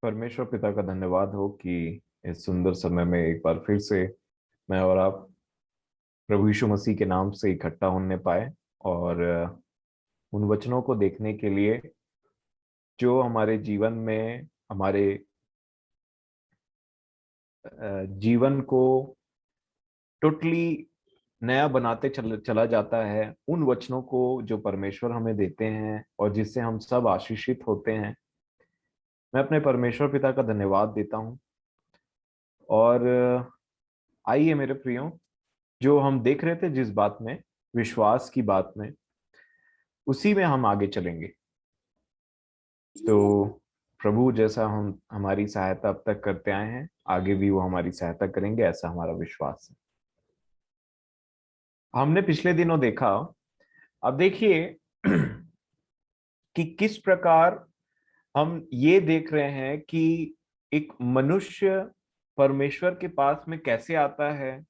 परमेश्वर पिता का धन्यवाद हो कि इस सुंदर समय में एक बार फिर से मैं और आप प्रभु यीशु मसीह के नाम से इकट्ठा होने पाए और उन वचनों को देखने के लिए जो हमारे जीवन में हमारे जीवन को टोटली नया बनाते चला जाता है। उन वचनों को जो परमेश्वर हमें देते हैं और जिससे हम सब आशीषित होते हैं। मैं अपने परमेश्वर पिता का धन्यवाद देता हूँ। और आइए मेरे प्रियो, जो हम देख रहे थे जिस बात में, विश्वास की बात में, उसी में हम आगे चलेंगे। तो प्रभु जैसा हम हमारी सहायता अब तक करते आए हैं, आगे भी वो हमारी सहायता करेंगे, ऐसा हमारा विश्वास है। हमने पिछले दिनों देखा, अब देखिए कि किस प्रकार हम ये देख रहे हैं कि एक मनुष्य परमेश्वर के पास में कैसे आता है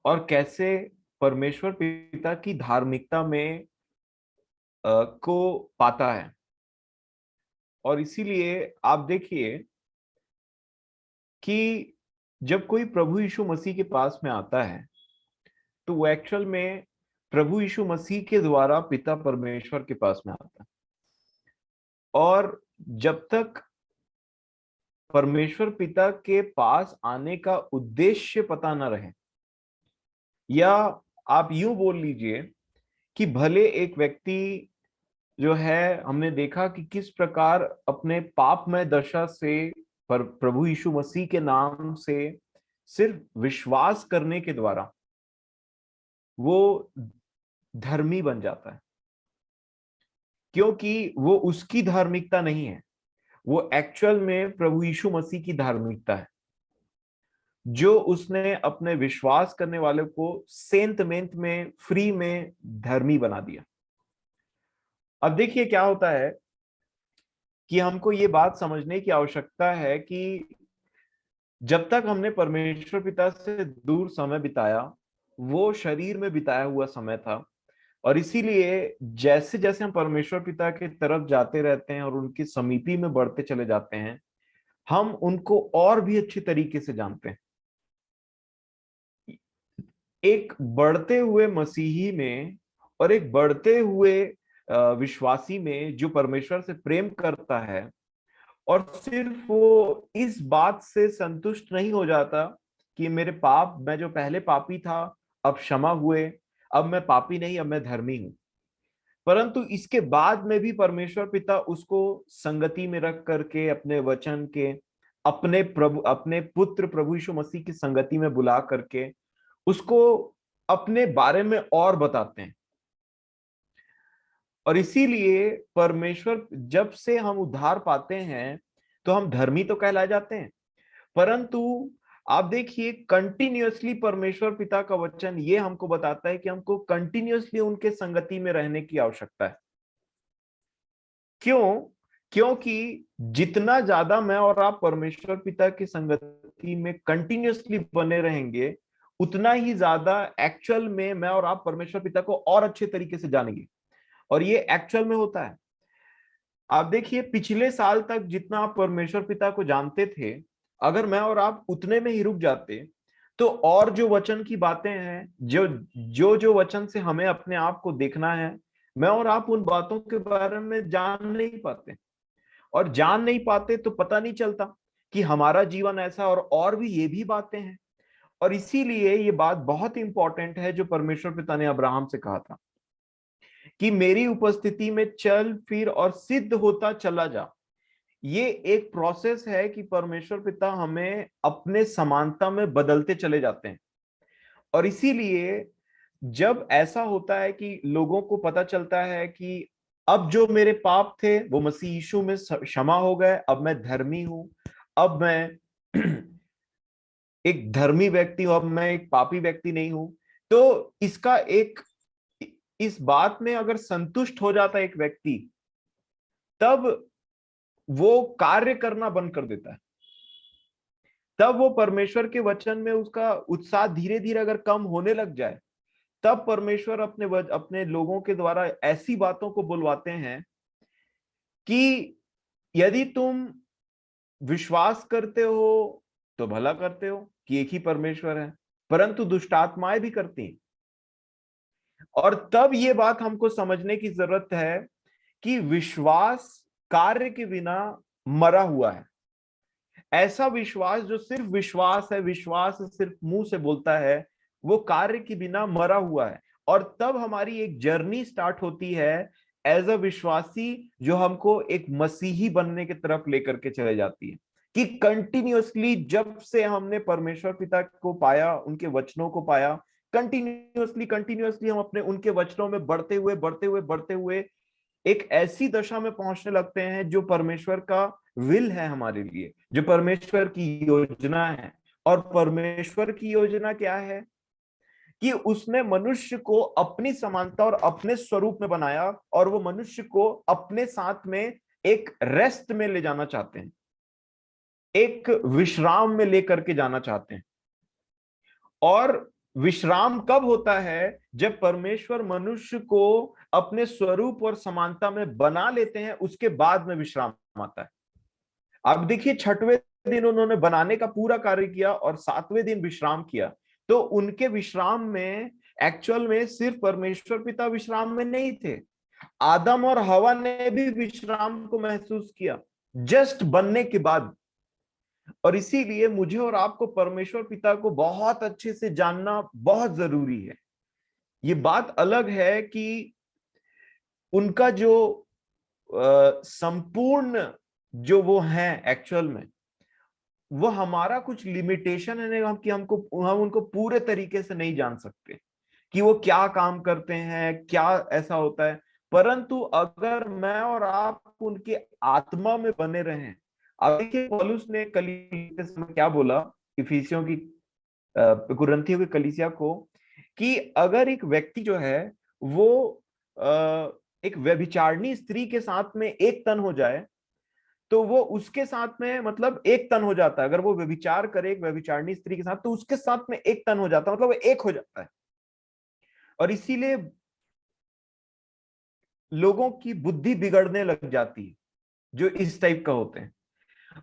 और कैसे परमेश्वर पिता की धार्मिकता में को पाता है। और इसीलिए आप देखिए कि जब कोई प्रभु यीशु मसीह के पास में आता है तो वो एक्चुअल में प्रभु यीशु मसीह के द्वारा पिता परमेश्वर के पास में आता है। और जब तक परमेश्वर पिता के पास आने का उद्देश्य पता न रहे, या आप यूं बोल लीजिए कि भले एक व्यक्ति जो है, हमने देखा कि किस प्रकार अपने पापमय दशा से पर प्रभु यीशु मसीह के नाम से सिर्फ विश्वास करने के द्वारा वो धर्मी बन जाता है, क्योंकि वो उसकी धार्मिकता नहीं है, वो एक्चुअल में प्रभु यीशु मसीह की धार्मिकता है, जो उसने अपने विश्वास करने वाले को सेंत मेंत में फ्री में धर्मी बना दिया। अब देखिए क्या होता है कि हमको ये बात समझने की आवश्यकता है कि जब तक हमने परमेश्वर पिता से दूर समय बिताया, वो शरीर में बिताया हुआ समय था। और इसीलिए जैसे जैसे हम परमेश्वर पिता की तरफ जाते रहते हैं और उनकी समीपी में बढ़ते चले जाते हैं, हम उनको और भी अच्छी तरीके से जानते हैं। एक बढ़ते हुए मसीही में और एक बढ़ते हुए विश्वासी में जो परमेश्वर से प्रेम करता है, और सिर्फ वो इस बात से संतुष्ट नहीं हो जाता कि मेरे पाप, मैं जो पहले पापी था अब क्षमा हुए, अब मैं पापी नहीं, अब मैं धर्मी हूं, परंतु इसके बाद में भी परमेश्वर पिता उसको संगति में रख करके अपने वचन के, अपने पुत्र प्रभु यीशु मसीह की संगति में बुला करके उसको अपने बारे में और बताते हैं। और इसीलिए परमेश्वर, जब से हम उद्धार पाते हैं तो हम धर्मी तो कहलाए जाते हैं, परंतु आप देखिए कंटिन्यूअसली परमेश्वर पिता का वचन ये हमको बताता है कि हमको कंटिन्यूअसली उनके संगति में रहने की आवश्यकता है। क्यों? क्योंकि जितना ज्यादा मैं और आप परमेश्वर पिता की संगति में कंटिन्यूअसली बने रहेंगे, उतना ही ज्यादा एक्चुअल में मैं और आप परमेश्वर पिता को और अच्छे तरीके से जानेंगे। और ये एक्चुअल में होता है। आप देखिए पिछले साल तक जितना आप परमेश्वर पिता को जानते थे, अगर मैं और आप उतने में ही रुक जाते, तो और जो वचन की बातें हैं, जो जो जो वचन से हमें अपने आप को देखना है, मैं और आप उन बातों के बारे में जान नहीं पाते। और जान नहीं पाते तो पता नहीं चलता कि हमारा जीवन ऐसा, और भी ये भी बातें हैं। और इसीलिए ये बात बहुत इंपॉर्टेंट है जो परमेश्वर पिता ने अब्राहम से कहा था कि मेरी उपस्थिति में चल फिर और सिद्ध होता चला जा। ये एक प्रोसेस है कि परमेश्वर पिता हमें अपने समानता में बदलते चले जाते हैं। और इसीलिए जब ऐसा होता है कि लोगों को पता चलता है कि अब जो मेरे पाप थे वो मसीह यीशु में क्षमा हो गए, अब मैं धर्मी हूं, अब मैं एक धर्मी व्यक्ति हूं, अब मैं एक पापी व्यक्ति नहीं हूं, तो इसका एक, इस बात में अगर संतुष्ट हो जाता है एक व्यक्ति, तब वो कार्य करना बंद कर देता है। तब वो परमेश्वर के वचन में उसका उत्साह धीरे धीरे अगर कम होने लग जाए, तब परमेश्वर अपने लोगों के द्वारा ऐसी बातों को बुलवाते हैं कि यदि तुम विश्वास करते हो तो भला करते हो कि एक ही परमेश्वर है, परंतु दुष्टात्माएं भी करती हैं। और तब ये बात हमको समझने की जरूरत है कि विश्वास कार्य के बिना मरा हुआ है। ऐसा विश्वास जो सिर्फ विश्वास है, विश्वास सिर्फ मुंह से बोलता है, वो कार्य के बिना मरा हुआ है। और तब हमारी एक जर्नी स्टार्ट होती है एज अ विश्वासी, जो हमको एक मसीही बनने की तरफ लेकर के चले जाती है। कि कंटिन्यूअसली जब से हमने परमेश्वर पिता को पाया, उनके वचनों को पाया, कंटिन्यूअसली कंटिन्यूअसली हम अपने उनके वचनों में बढ़ते हुए बढ़ते हुए बढ़ते हुए एक ऐसी दशा में पहुंचने लगते हैं जो परमेश्वर का विल है हमारे लिए, जो परमेश्वर की योजना है। और परमेश्वर की योजना क्या है कि उसने मनुष्य को अपनी समानता और अपने स्वरूप में बनाया, और वो मनुष्य को अपने साथ में एक रेस्ट में ले जाना चाहते हैं, एक विश्राम में लेकर के जाना चाहते हैं। और विश्राम कब होता है? जब परमेश्वर मनुष्य को अपने स्वरूप और समानता में बना लेते हैं, उसके बाद में विश्राम आता है। अब देखिए, छठवें दिन उन्होंने बनाने का पूरा कार्य किया और सातवें दिन विश्राम किया। तो उनके विश्राम में एक्चुअल में सिर्फ परमेश्वर पिता विश्राम में नहीं थे, आदम और हवा ने भी विश्राम को महसूस किया जस्ट बनने के बाद। और इसीलिए मुझे और आपको परमेश्वर पिता को बहुत अच्छे से जानना बहुत जरूरी है। ये बात अलग है कि उनका जो संपूर्ण जो वो है एक्चुअल में, वो हमारा कुछ लिमिटेशन है ना, कि हम उनको पूरे तरीके से नहीं जान सकते कि वो क्या काम करते हैं, क्या ऐसा होता है। परंतु अगर मैं और आप उनके आत्मा में बने रहें, अब देखिए पौलुस ने कलीसिया के समय क्या बोला, इफिसियों की कुरिन्थियों की कलीसिया को, कि अगर एक व्यक्ति जो है वो एक व्यभिचारिणी स्त्री के साथ में एक तन हो जाए, तो वो उसके साथ में मतलब एक तन हो जाता है। अगर वो व्यभिचार करे एक व्यभिचारिणी स्त्री के साथ, तो उसके साथ में एक तन हो जाता है, मतलब वो एक हो जाता है। और इसीलिए लोगों की बुद्धि बिगड़ने लग जाती है जो इस टाइप का होते हैं।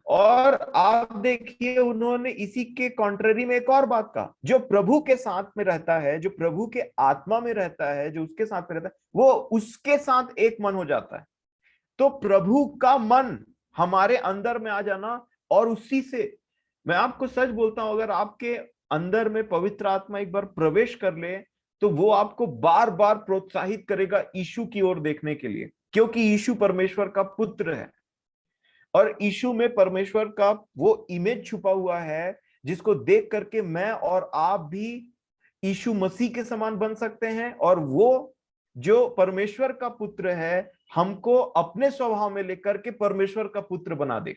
और आप देखिए, उन्होंने इसी के कॉन्ट्ररी में एक और बात कहा, जो प्रभु के साथ में रहता है, जो प्रभु के आत्मा में रहता है, जो उसके साथ में रहता है, वो उसके साथ एक मन हो जाता है। तो प्रभु का मन हमारे अंदर में आ जाना, और उसी से मैं आपको सच बोलता हूं, अगर आपके अंदर में पवित्र आत्मा एक बार प्रवेश कर ले, तो वो आपको बार बार प्रोत्साहित करेगा यीशु की ओर देखने के लिए, क्योंकि यीशु परमेश्वर का पुत्र है। और यीशु में परमेश्वर का वो इमेज छुपा हुआ है, जिसको देख करके मैं और आप भी यीशु मसीह के समान बन सकते हैं। और वो जो परमेश्वर का पुत्र है, हमको अपने स्वभाव में लेकर के परमेश्वर का पुत्र बना दे।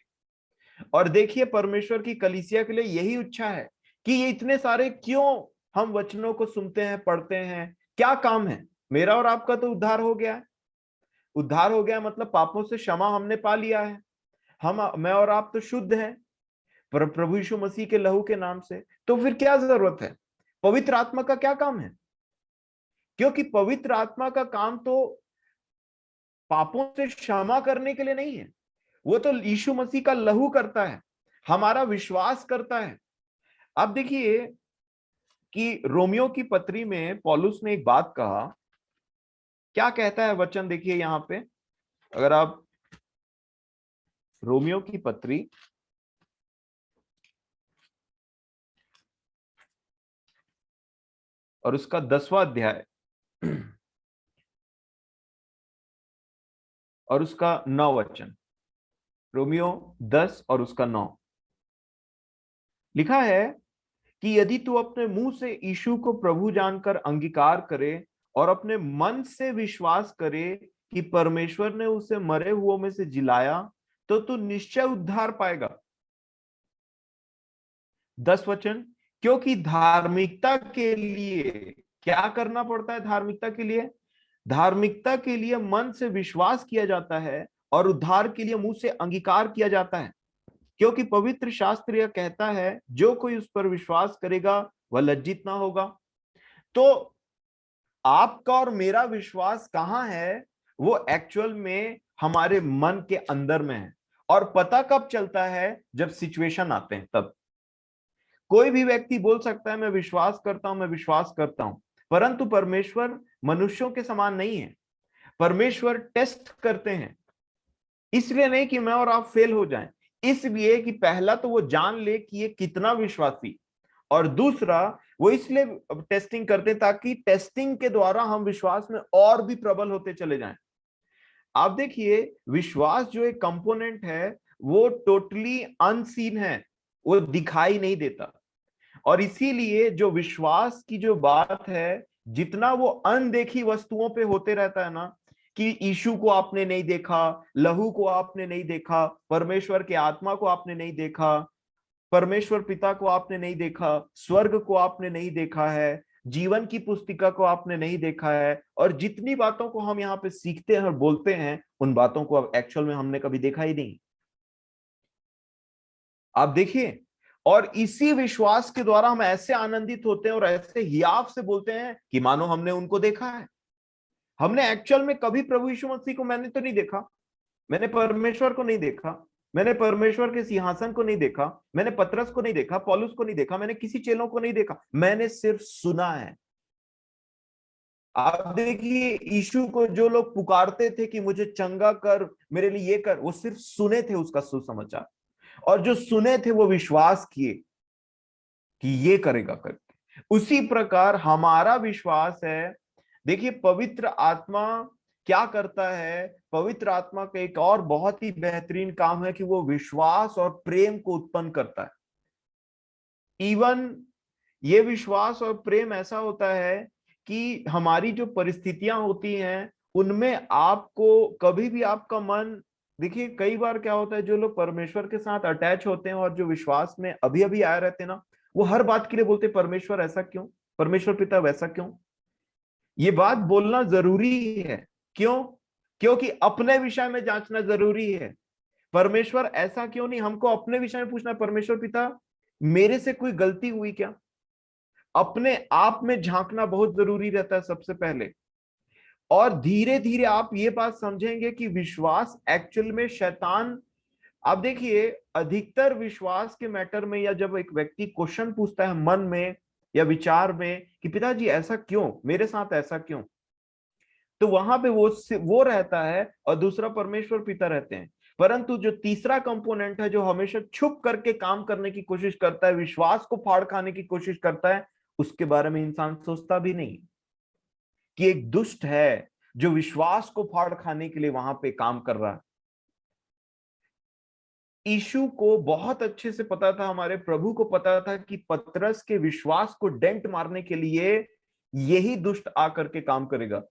और देखिए, परमेश्वर की कलीसिया के लिए यही इच्छा है कि ये इतने सारे क्यों हम वचनों को सुनते हैं, पढ़ते हैं, क्या काम है? मेरा और आपका तो उद्धार हो गया है। उद्धार हो गया मतलब पापों से क्षमा हमने पा लिया है। मैं और आप तो शुद्ध हैं प्रभु यीशु मसीह के लहू के नाम से। तो फिर क्या जरूरत है? पवित्र आत्मा का क्या काम है? क्योंकि पवित्र आत्मा का काम तो पापों से क्षमा करने के लिए नहीं है, वो तो यीशु मसीह का लहू करता है, हमारा विश्वास करता है। अब देखिए कि रोमियो की पत्री में पौलुस ने एक बात कहा, क्या कहता है वचन, देखिए यहां पे, अगर आप रोमियो की पत्री और उसका 10वां अध्याय और उसका 9 वचन, रोमियो 10 और उसका 9, लिखा है कि यदि तू अपने मुंह से यीशु को प्रभु जानकर अंगीकार करे और अपने मन से विश्वास करे कि परमेश्वर ने उसे मरे हुओं में से जिलाया, तो तू निश्चय उद्धार पाएगा। 10 वचन, क्योंकि धार्मिकता के लिए क्या करना पड़ता है? धार्मिकता के लिए, धार्मिकता के लिए मन से विश्वास किया जाता है, और उद्धार के लिए मुंह से अंगीकार किया जाता है। क्योंकि पवित्र शास्त्र यह कहता है, जो कोई उस पर विश्वास करेगा वह लज्जित ना होगा। तो आपका और मेरा विश्वास कहां है? वो एक्चुअल में हमारे मन के अंदर में है। और पता कब चलता है? जब सिचुएशन आते हैं तब। कोई भी व्यक्ति बोल सकता है मैं विश्वास करता हूं, मैं विश्वास करता हूं, परंतु परमेश्वर मनुष्यों के समान नहीं है। परमेश्वर टेस्ट करते हैं, इसलिए नहीं कि मैं और आप फेल हो जाएं, इसलिए कि पहला तो वो जान ले कि ये कितना विश्वासी, और दूसरा वो इसलिए टेस्टिंग करते हैं ताकि टेस्टिंग के द्वारा हम विश्वास में और भी प्रबल होते चले जाएं। आप देखिए, विश्वास जो एक कंपोनेंट है वो टोटली अनसीन है, वो दिखाई नहीं देता। और इसीलिए जो विश्वास की जो बात है, जितना वो अनदेखी वस्तुओं पे होते रहता है ना, कि यीशु को आपने नहीं देखा, लहू को आपने नहीं देखा, परमेश्वर के आत्मा को आपने नहीं देखा, परमेश्वर पिता को आपने नहीं देखा, स्वर्ग को आपने नहीं देखा है, जीवन की पुस्तिका को आपने नहीं देखा है, और जितनी बातों को हम यहाँ पे सीखते हैं और बोलते हैं, उन बातों को अब एक्चुअल में हमने कभी देखा ही नहीं। आप देखिए, और इसी विश्वास के द्वारा हम ऐसे आनंदित होते हैं और ऐसे हियाव से बोलते हैं कि मानो हमने उनको देखा है। हमने एक्चुअल में कभी प्रभु यीशु मसीह को मैंने तो नहीं देखा, मैंने परमेश्वर को नहीं देखा, मैंने परमेश्वर के सिंहासन को नहीं देखा, मैंने पतरस को नहीं देखा, पौलुस को नहीं देखा, मैंने किसी चेलों को नहीं देखा, मैंने सिर्फ सुना है। आप देखिए, यीशु को जो लोग पुकारते थे कि मुझे चंगा कर, मेरे लिए ये कर, वो सिर्फ सुने थे उसका सुसमाचार, और जो सुने थे वो विश्वास किए कि ये करेगा करके। उसी प्रकार हमारा विश्वास है। देखिए, पवित्र आत्मा क्या करता है? पवित्र आत्मा का एक और बहुत ही बेहतरीन काम है कि वो विश्वास और प्रेम को उत्पन्न करता है। इवन ये विश्वास और प्रेम ऐसा होता है कि हमारी जो परिस्थितियां होती हैं उनमें आपको कभी भी आपका मन, देखिए कई बार क्या होता है, जो लोग परमेश्वर के साथ अटैच होते हैं और जो विश्वास में अभी अभी आए रहते हैं ना, वो हर बात के लिए बोलते परमेश्वर ऐसा क्यों, परमेश्वर पिता वैसा क्यों। ये बात बोलना जरूरी है। क्यों? क्योंकि अपने विषय में जांचना जरूरी है। परमेश्वर ऐसा क्यों नहीं, हमको अपने विषय में पूछना, परमेश्वर पिता मेरे से कोई गलती हुई क्या। अपने आप में झांकना बहुत जरूरी रहता है सबसे पहले। और धीरे धीरे आप ये बात समझेंगे कि विश्वास एक्चुअल में शैतान, आप देखिए अधिकतर विश्वास के मैटर में, या जब एक व्यक्ति क्वेश्चन पूछता है मन में या विचार में कि पिताजी ऐसा क्यों, मेरे साथ ऐसा क्यों, तो वहां पे वो रहता है और दूसरा परमेश्वर पिता रहते हैं। परंतु जो तीसरा कंपोनेंट है जो हमेशा छुप करके काम करने की कोशिश करता है, विश्वास को फाड़ खाने की कोशिश करता है, उसके बारे में इंसान सोचता भी नहीं कि एक दुष्ट है जो विश्वास को फाड़ खाने के लिए वहां पे काम कर रहा है। यीशु को बहुत अच्छे से पता था, हमारे प्रभु को पता था कि पतरस के विश्वास को डेंट मारने के लिए यही दुष्ट आकर के काम करेगा।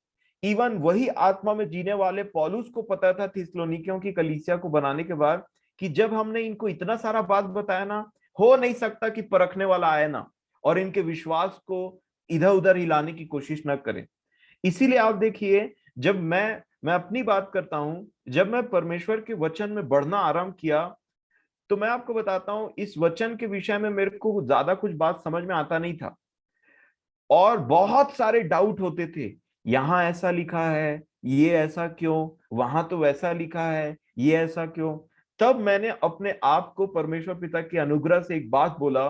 इवन वही आत्मा में जीने वाले पौलुस को पता था थिस्सलुनीकियों की कलीसिया को बनाने के बाद कि जब हमने इनको इतना सारा बात बताया ना, हो नहीं सकता कि परखने वाला आए ना और इनके विश्वास को इधर उधर हिलाने की कोशिश ना करे। इसीलिए आप देखिए, जब मैं अपनी बात करता हूं, जब मैं परमेश्वर के वचन में बढ़ना आरंभ किया, तो मैं आपको बताता हूं इस वचन के विषय में मेरे को ज्यादा कुछ बात समझ में आता नहीं था और बहुत सारे डाउट होते थे। यहां ऐसा लिखा है, ये ऐसा क्यों, वहां तो वैसा लिखा है, ये ऐसा क्यों। तब मैंने अपने आप को परमेश्वर पिता की अनुग्रह से एक बात बोला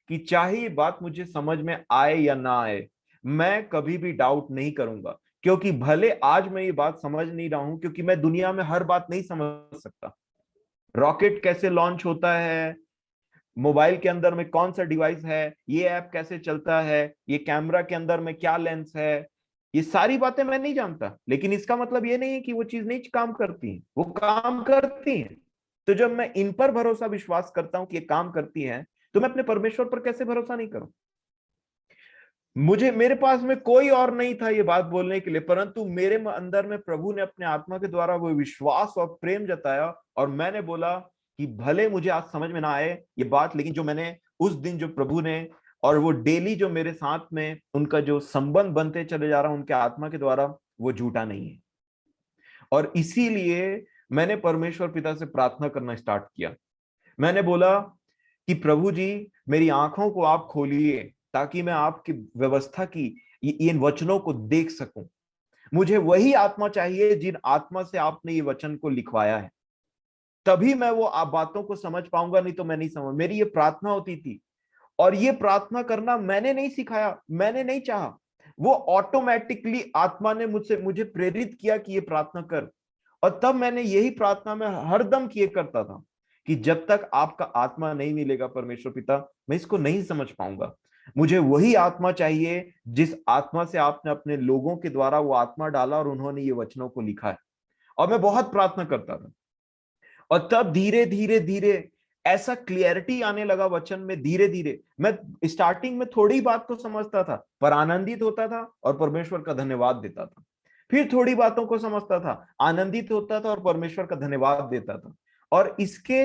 कि चाहे ये बात मुझे समझ में आए या ना आए, मैं कभी भी डाउट नहीं करूंगा, क्योंकि भले आज मैं ये बात समझ नहीं रहा हूं, क्योंकि मैं दुनिया में हर बात नहीं समझ सकता। रॉकेट कैसे लॉन्च होता है, मोबाइल के अंदर में कौन सा डिवाइस है, ये ऐप कैसे चलता है, ये कैमरा के अंदर में क्या लेंस है, ये सारी बातें मैं नहीं जानता, लेकिन इसका मतलब ये नहीं है कि वो चीज नहीं काम करती है, वो काम करती है। तो जब मैं इन पर भरोसा विश्वास करता हूं कि ये काम करती है, तो मैं अपने परमेश्वर पर कैसे भरोसा नहीं करूं। मेरे पास में कोई और नहीं था ये बात बोलने के लिए, परंतु मेरे अंदर में प्रभु ने अपने आत्मा के द्वारा वो विश्वास और प्रेम जताया, और मैंने बोला कि भले मुझे आज समझ में ना आए ये बात, लेकिन जो मैंने उस दिन जो प्रभु ने और वो डेली जो मेरे साथ में उनका जो संबंध बनते चले जा रहा उनके आत्मा के द्वारा, वो झूठा नहीं है। और इसीलिए मैंने परमेश्वर पिता से प्रार्थना करना स्टार्ट किया। मैंने बोला कि प्रभु जी, मेरी आंखों को आप खोलिए ताकि मैं आपकी व्यवस्था की इन वचनों को देख सकूं। मुझे वही आत्मा चाहिए जिन आत्मा से आपने ये वचन को लिखवाया है। तभी मैं वो आप बातों को समझ पाऊंगा, नहीं तो मैं नहीं समझ। मेरी ये प्रार्थना होती थी, और ये प्रार्थना करना मैंने नहीं सिखाया, मैंने नहीं चाहा, वो ऑटोमेटिकली आत्मा ने मुझसे मुझे प्रेरित किया कि ये प्रार्थना कर। और तब मैंने यही प्रार्थना में हरदम किए करता था कि जब तक आपका आत्मा नहीं मिलेगा परमेश्वर पिता, मैं इसको नहीं समझ पाऊंगा। मुझे वही आत्मा चाहिए जिस आत्मा से आपने अपने लोगों के द्वारा वो आत्मा डाला और उन्होंने ये वचनों को लिखा है। और मैं बहुत प्रार्थना करता था, और तब धीरे धीरे धीरे ऐसा क्लियरिटी आने लगा वचन में। धीरे धीरे मैं स्टार्टिंग में थोड़ी बात को समझता था पर आनंदित होता था और परमेश्वर का धन्यवाद देता था। फिर थोड़ी बातों को समझता था, आनंदित होता था और परमेश्वर का धन्यवाद देता था। और इसके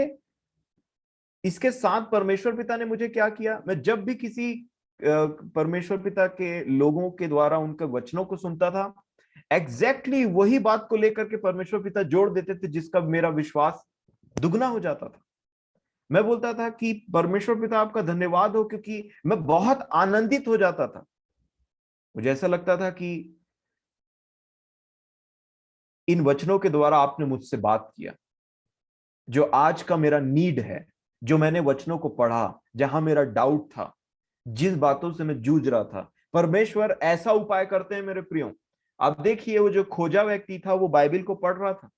इसके साथ परमेश्वर पिता ने मुझे क्या किया, मैं जब भी किसी परमेश्वर पिता के लोगों के द्वारा उनके वचनों को सुनता था, एग्जैक्टली वही बात को लेकर के परमेश्वर पिता जोड़ देते थे जिसका मेरा विश्वास दुगना हो जाता था। मैं बोलता था कि परमेश्वर पिता आपका धन्यवाद हो, क्योंकि मैं बहुत आनंदित हो जाता था। मुझे ऐसा लगता था कि इन वचनों के द्वारा आपने मुझसे बात किया, जो आज का मेरा नीड है, जो मैंने वचनों को पढ़ा, जहां मेरा डाउट था, जिस बातों से मैं जूझ रहा था, परमेश्वर ऐसा उपाय करते हैं मेरे प्रियो। आप देखिए, वो जो खोजा व्यक्ति था वो बाइबल को पढ़ रहा था,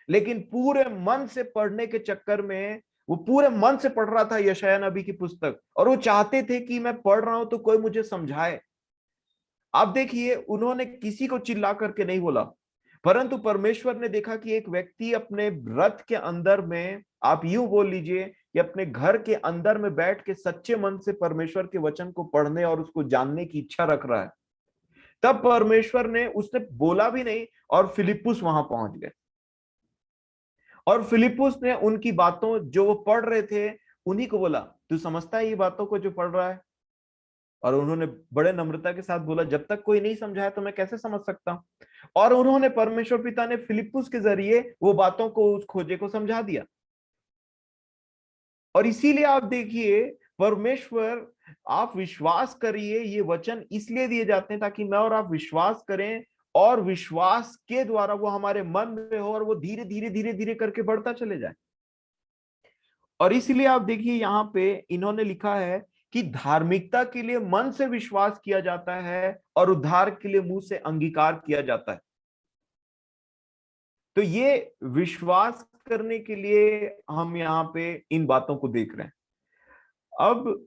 लेकिन पूरे मन से पढ़ने के चक्कर में वो पूरे मन से पढ़ रहा था यशायाह नबी की पुस्तक, और वो चाहते थे कि मैं पढ़ रहा हूं तो कोई मुझे समझाए। आप देखिए, उन्होंने किसी को चिल्ला करके नहीं बोला, परंतु परमेश्वर ने देखा कि एक व्यक्ति अपने रथ के अंदर में, आप यूं बोल लीजिए कि अपने घर के अंदर में बैठ के सच्चे मन से परमेश्वर के वचन को पढ़ने और उसको जानने की इच्छा रख रहा है। तब परमेश्वर ने, उसने बोला भी नहीं, और फिलिप्पुस वहां पहुंच गए। और फिलिप्पुस ने उनकी बातों, जो वो पढ़ रहे थे, उन्हीं को बोला, तू समझता है ये बातों को जो पढ़ रहा है? और उन्होंने बड़े नम्रता के साथ बोला, जब तक कोई नहीं समझाया तो मैं कैसे समझ सकता हूं। और उन्होंने, परमेश्वर पिता ने फिलिप्पुस के जरिए वो बातों को, उस खोजे को समझा दिया। और इसीलिए आप देखिए, परमेश्वर, आप विश्वास करिए, ये वचन इसलिए दिए जाते हैं ताकि मैं और आप विश्वास करें, और विश्वास के द्वारा वो हमारे मन में हो, और वो धीरे धीरे धीरे धीरे करके बढ़ता चले जाए। और इसलिए आप देखिए, यहां पे इन्होंने लिखा है कि धार्मिकता के लिए मन से विश्वास किया जाता है और उद्धार के लिए मुंह से अंगीकार किया जाता है। तो ये विश्वास करने के लिए हम यहाँ पे इन बातों को देख रहे हैं। अब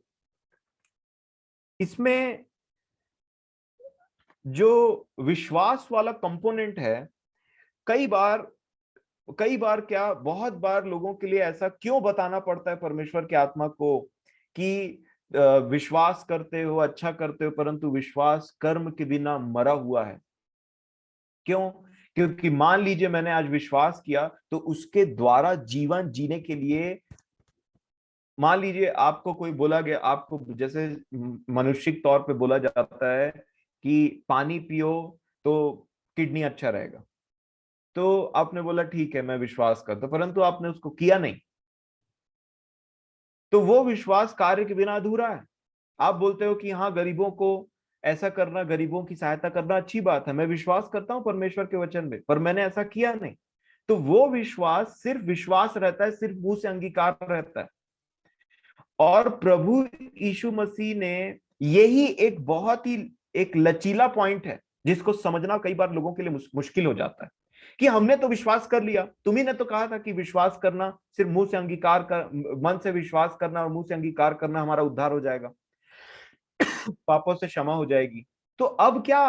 इसमें जो विश्वास वाला कंपोनेंट है, कई बार कई बार क्या, बहुत बार लोगों के लिए ऐसा क्यों बताना पड़ता है परमेश्वर की आत्मा को कि विश्वास करते हो, अच्छा करते हो, परंतु विश्वास कर्म के बिना मरा हुआ है। क्यों? क्योंकि मान लीजिए मैंने आज विश्वास किया, तो उसके द्वारा जीवन जीने के लिए, मान लीजिए आपको कोई बोला गया, आपको जैसे मनुष्यिक तौर पे बोला जाता है कि पानी पियो तो किडनी अच्छा रहेगा, तो आपने बोला ठीक है मैं विश्वास करता, परंतु आपने उसको किया नहीं, तो वो विश्वास कार्य के बिना अधूरा है। आप बोलते हो कि हाँ, गरीबों को ऐसा करना, गरीबों की सहायता करना अच्छी बात है, मैं विश्वास करता हूं परमेश्वर के वचन में, पर मैंने ऐसा किया नहीं, तो वो विश्वास सिर्फ विश्वास रहता है, सिर्फ मुंह से अंगीकार रहता है। और प्रभु यीशु मसीह ने, यही एक बहुत ही एक लचीला पॉइंट है जिसको समझना कई बार लोगों के लिए मुश्किल हो जाता है, कि हमने तो विश्वास कर लिया, तुम्ही ने तो कहा था कि विश्वास करना सिर्फ मुंह से अंगीकार कर, मन से विश्वास करना और मुंह से अंगीकार करना हमारा उद्धार हो जाएगा, पापों से क्षमा हो जाएगी। तो अब क्या,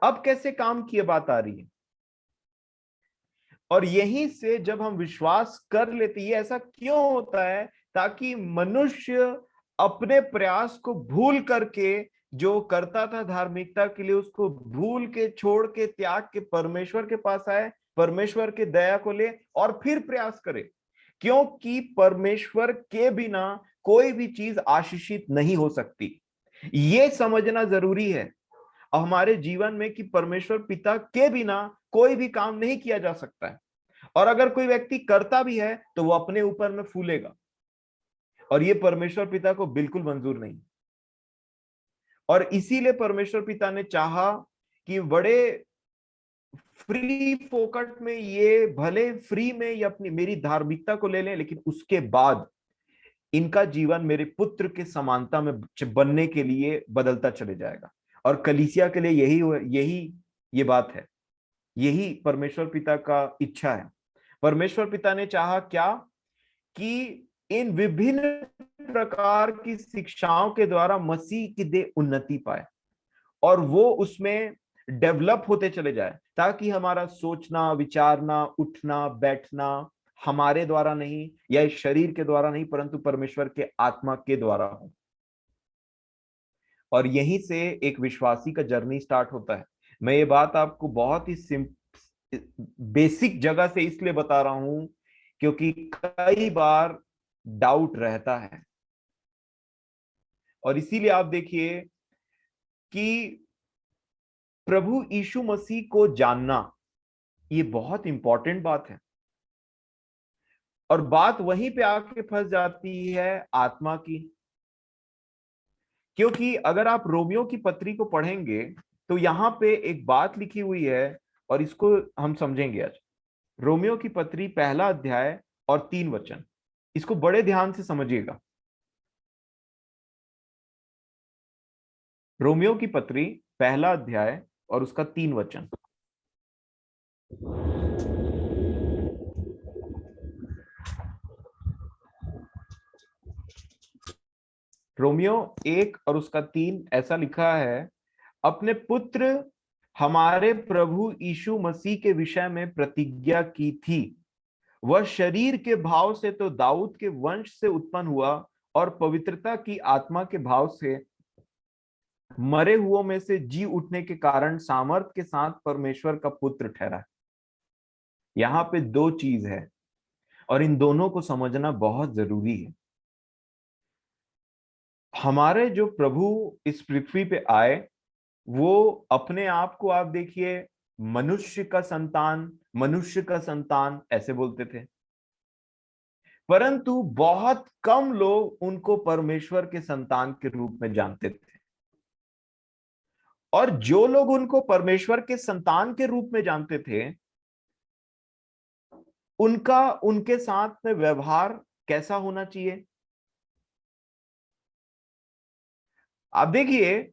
अब कैसे काम की बात आ रही है? और यहीं से जब हम विश्वास कर लेते, ये ऐसा क्यों होता है? ताकि मनुष्य अपने प्रयास को भूल करके, जो करता था धार्मिकता के लिए, उसको भूल के, छोड़ के, त्याग के परमेश्वर के पास आए, परमेश्वर के दया को ले और फिर प्रयास करे। क्योंकि परमेश्वर के बिना कोई भी चीज आशीषित नहीं हो सकती। ये समझना जरूरी है हमारे जीवन में कि परमेश्वर पिता के बिना कोई भी काम नहीं किया जा सकता है। और अगर कोई व्यक्ति करता भी है तो वो अपने ऊपर में फूलेगा, और ये परमेश्वर पिता को बिल्कुल मंजूर नहीं। और इसीलिए परमेश्वर पिता ने चाहा कि बड़े फ्री फोकट में ये भले फ्री में ये अपनी मेरी धार्मिकता को ले लें, लेकिन उसके बाद इनका जीवन मेरे पुत्र के समानता में बनने के लिए बदलता चले जाएगा। और कलीसिया के लिए यही यही ये बात है, यही परमेश्वर पिता का इच्छा है। परमेश्वर पिता ने चाहा क्या कि इन विभिन्न प्रकार की शिक्षाओं के द्वारा मसीह की देह उन्नति पाए और वो उसमें डेवलप होते चले जाए, ताकि हमारा सोचना, विचारना, उठना, बैठना हमारे द्वारा नहीं या इस शरीर के द्वारा नहीं, परंतु परमेश्वर के आत्मा के द्वारा हो। और यहीं से एक विश्वासी का जर्नी स्टार्ट होता है। मैं ये बात आपको बहुत ही बेसिक जगह से इसलिए बता रहा हूं क्योंकि कई बार डाउट रहता है। और इसीलिए आप देखिए कि प्रभु यीशु मसीह को जानना ये बहुत इंपॉर्टेंट बात है। और बात वहीं पे आके फंस जाती है आत्मा की, क्योंकि अगर आप रोमियो की पत्री को पढ़ेंगे तो यहां पे एक बात लिखी हुई है और इसको हम समझेंगे आज। रोमियो की पत्री पहला अध्याय और 3 वचन, इसको बड़े ध्यान से समझिएगा। रोमियो की पत्री पहला अध्याय और उसका 3 वचन। रोमियो 1 और उसका 3 ऐसा लिखा है, अपने पुत्र हमारे प्रभु यीशु मसीह के विषय में प्रतिज्ञा की थी। वह शरीर के भाव से तो दाऊद के वंश से उत्पन्न हुआ और पवित्रता की आत्मा के भाव से मरे हुओं में से जी उठने के कारण सामर्थ के साथ परमेश्वर का पुत्र ठहरा। यहां पे दो चीज है और इन दोनों को समझना बहुत जरूरी है। हमारे जो प्रभु इस पृथ्वी पे आए वो अपने आप को आप देखिए मनुष्य का संतान ऐसे बोलते थे, परंतु बहुत कम लोग उनको परमेश्वर के संतान के रूप में जानते थे। और जो लोग उनको परमेश्वर के संतान के रूप में जानते थे उनका उनके साथ में व्यवहार कैसा होना चाहिए। आप देखिए,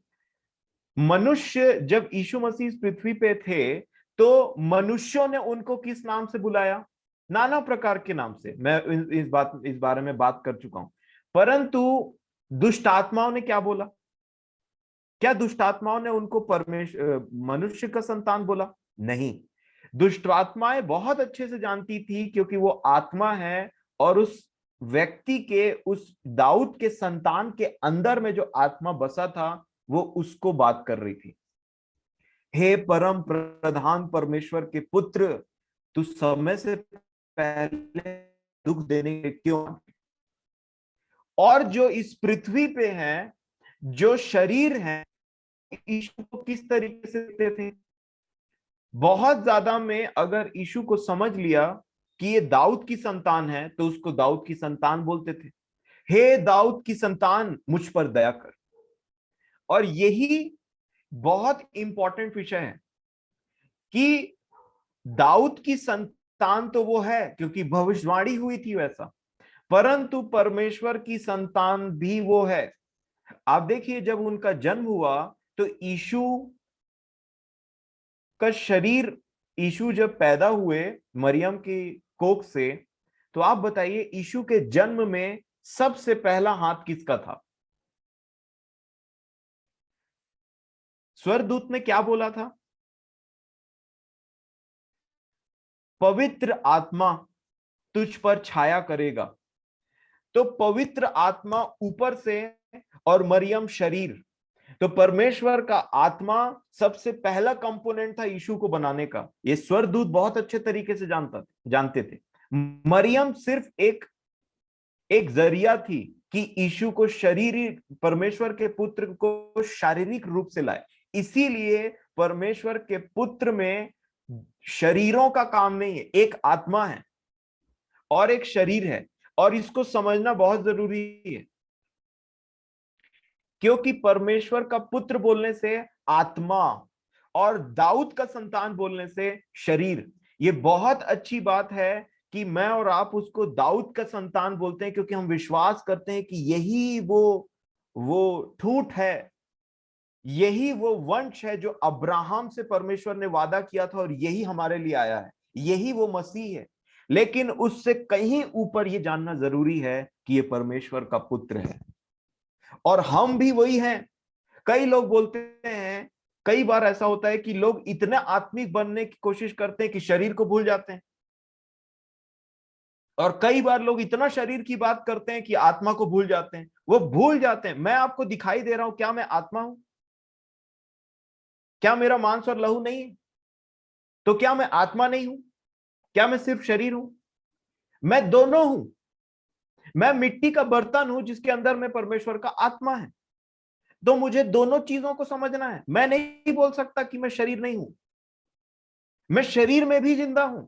मनुष्य जब यीशु मसीह इस पृथ्वी पे थे तो मनुष्यों ने उनको किस नाम से बुलाया? नाना प्रकार के नाम से। मैं इस बारे में बात कर चुका हूं। परंतु दुष्ट आत्माओं ने क्या बोला? क्या दुष्ट आत्माओं ने उनको परमेश्वर मनुष्य का संतान बोला? नहीं। दुष्ट आत्माएं बहुत अच्छे से जानती थी, क्योंकि वो आत्मा है और उस व्यक्ति के, उस दाऊद के संतान के अंदर में जो आत्मा बसा था वो उसको बात कर रही थी। हे परम प्रधान परमेश्वर के पुत्र, तू समय से पहले दुख देने के क्यों? और जो इस पृथ्वी पे हैं, जो शरीर हैं, यीशु को किस तरीके से देखते थे? बहुत ज्यादा में अगर यीशु को समझ लिया कि ये दाऊद की संतान है तो उसको दाऊद की संतान बोलते थे। हे दाऊद की संतान, मुझ पर दया कर। और यही बहुत इंपॉर्टेंट विषय है कि दाऊद की संतान तो वो है क्योंकि भविष्यवाणी हुई थी वैसा, परंतु परमेश्वर की संतान भी वो है। आप देखिए, जब उनका जन्म हुआ तो यीशु का शरीर, यीशु जब पैदा हुए मरियम की कोख से, तो आप बताइए यीशु के जन्म में सबसे पहला हाथ किसका था? स्वर्गदूत ने क्या बोला था? पवित्र आत्मा तुझ पर छाया करेगा। तो पवित्र आत्मा ऊपर से और मरियम शरीर, तो परमेश्वर का आत्मा सबसे पहला कंपोनेंट था यीशु को बनाने का। ये स्वर्गदूत बहुत अच्छे तरीके से जानते थे। मरियम सिर्फ एक एक जरिया थी कि यीशु को शरीर, परमेश्वर के पुत्र को शारीरिक रूप से लाए। इसीलिए परमेश्वर के पुत्र में शरीरों का काम नहीं है, एक आत्मा है और एक शरीर है। और इसको समझना बहुत जरूरी है, क्योंकि परमेश्वर का पुत्र बोलने से आत्मा, और दाऊद का संतान बोलने से शरीर। ये बहुत अच्छी बात है कि मैं और आप उसको दाऊद का संतान बोलते हैं, क्योंकि हम विश्वास करते हैं कि यही वो ठूंठ है, यही वो वंश है जो अब्राहम से परमेश्वर ने वादा किया था और यही हमारे लिए आया है, यही वो मसीह है। लेकिन उससे कहीं ऊपर ये जानना जरूरी है कि ये परमेश्वर का पुत्र है और हम भी वही हैं। कई लोग बोलते हैं, कई बार ऐसा होता है कि लोग इतना आत्मिक बनने की कोशिश करते हैं कि शरीर को भूल जाते हैं, और कई बार लोग इतना शरीर की बात करते हैं कि आत्मा को भूल जाते हैं। वो भूल जाते हैं, मैं आपको दिखाई दे रहा हूं, क्या मैं आत्मा हूं? क्या मेरा मांस और लहू नहीं है? तो क्या मैं आत्मा नहीं हूं? क्या मैं सिर्फ शरीर हूं? मैं दोनों हूं। मैं मिट्टी का बर्तन हूं जिसके अंदर में परमेश्वर का आत्मा है। तो मुझे दोनों चीजों को समझना है। मैं नहीं बोल सकता कि मैं शरीर नहीं हूं, मैं शरीर में भी जिंदा हूं।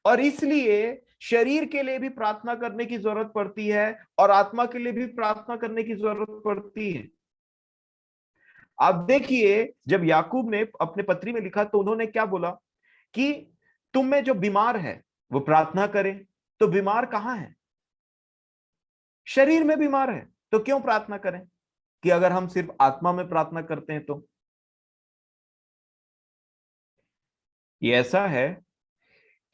और इसलिए शरीर के लिए भी प्रार्थना करने की जरूरत पड़ती है और आत्मा के लिए भी प्रार्थना करने की जरूरत पड़ती है। आप देखिए, जब याकूब ने अपने पत्री में लिखा तो उन्होंने क्या बोला कि तुम में जो बीमार है वो प्रार्थना करे। तो बीमार कहां है? शरीर में बीमार है। तो क्यों प्रार्थना करें? कि अगर हम सिर्फ आत्मा में प्रार्थना करते हैं तो ये ऐसा है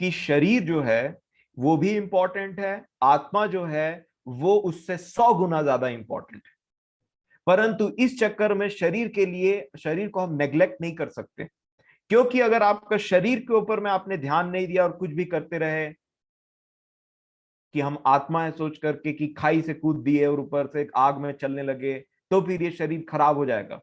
कि शरीर जो है वो भी इंपॉर्टेंट है, आत्मा जो है वो उससे 100 गुना ज्यादा इंपॉर्टेंट है। परंतु इस चक्कर में शरीर के लिए, शरीर को हम नेग्लेक्ट नहीं कर सकते, क्योंकि अगर आपका शरीर के ऊपर में आपने ध्यान नहीं दिया और कुछ भी करते रहे कि हम आत्मा है सोच करके कि खाई से कूद दिए और ऊपर से एक आग में चलने लगे, तो फिर ये शरीर खराब हो जाएगा।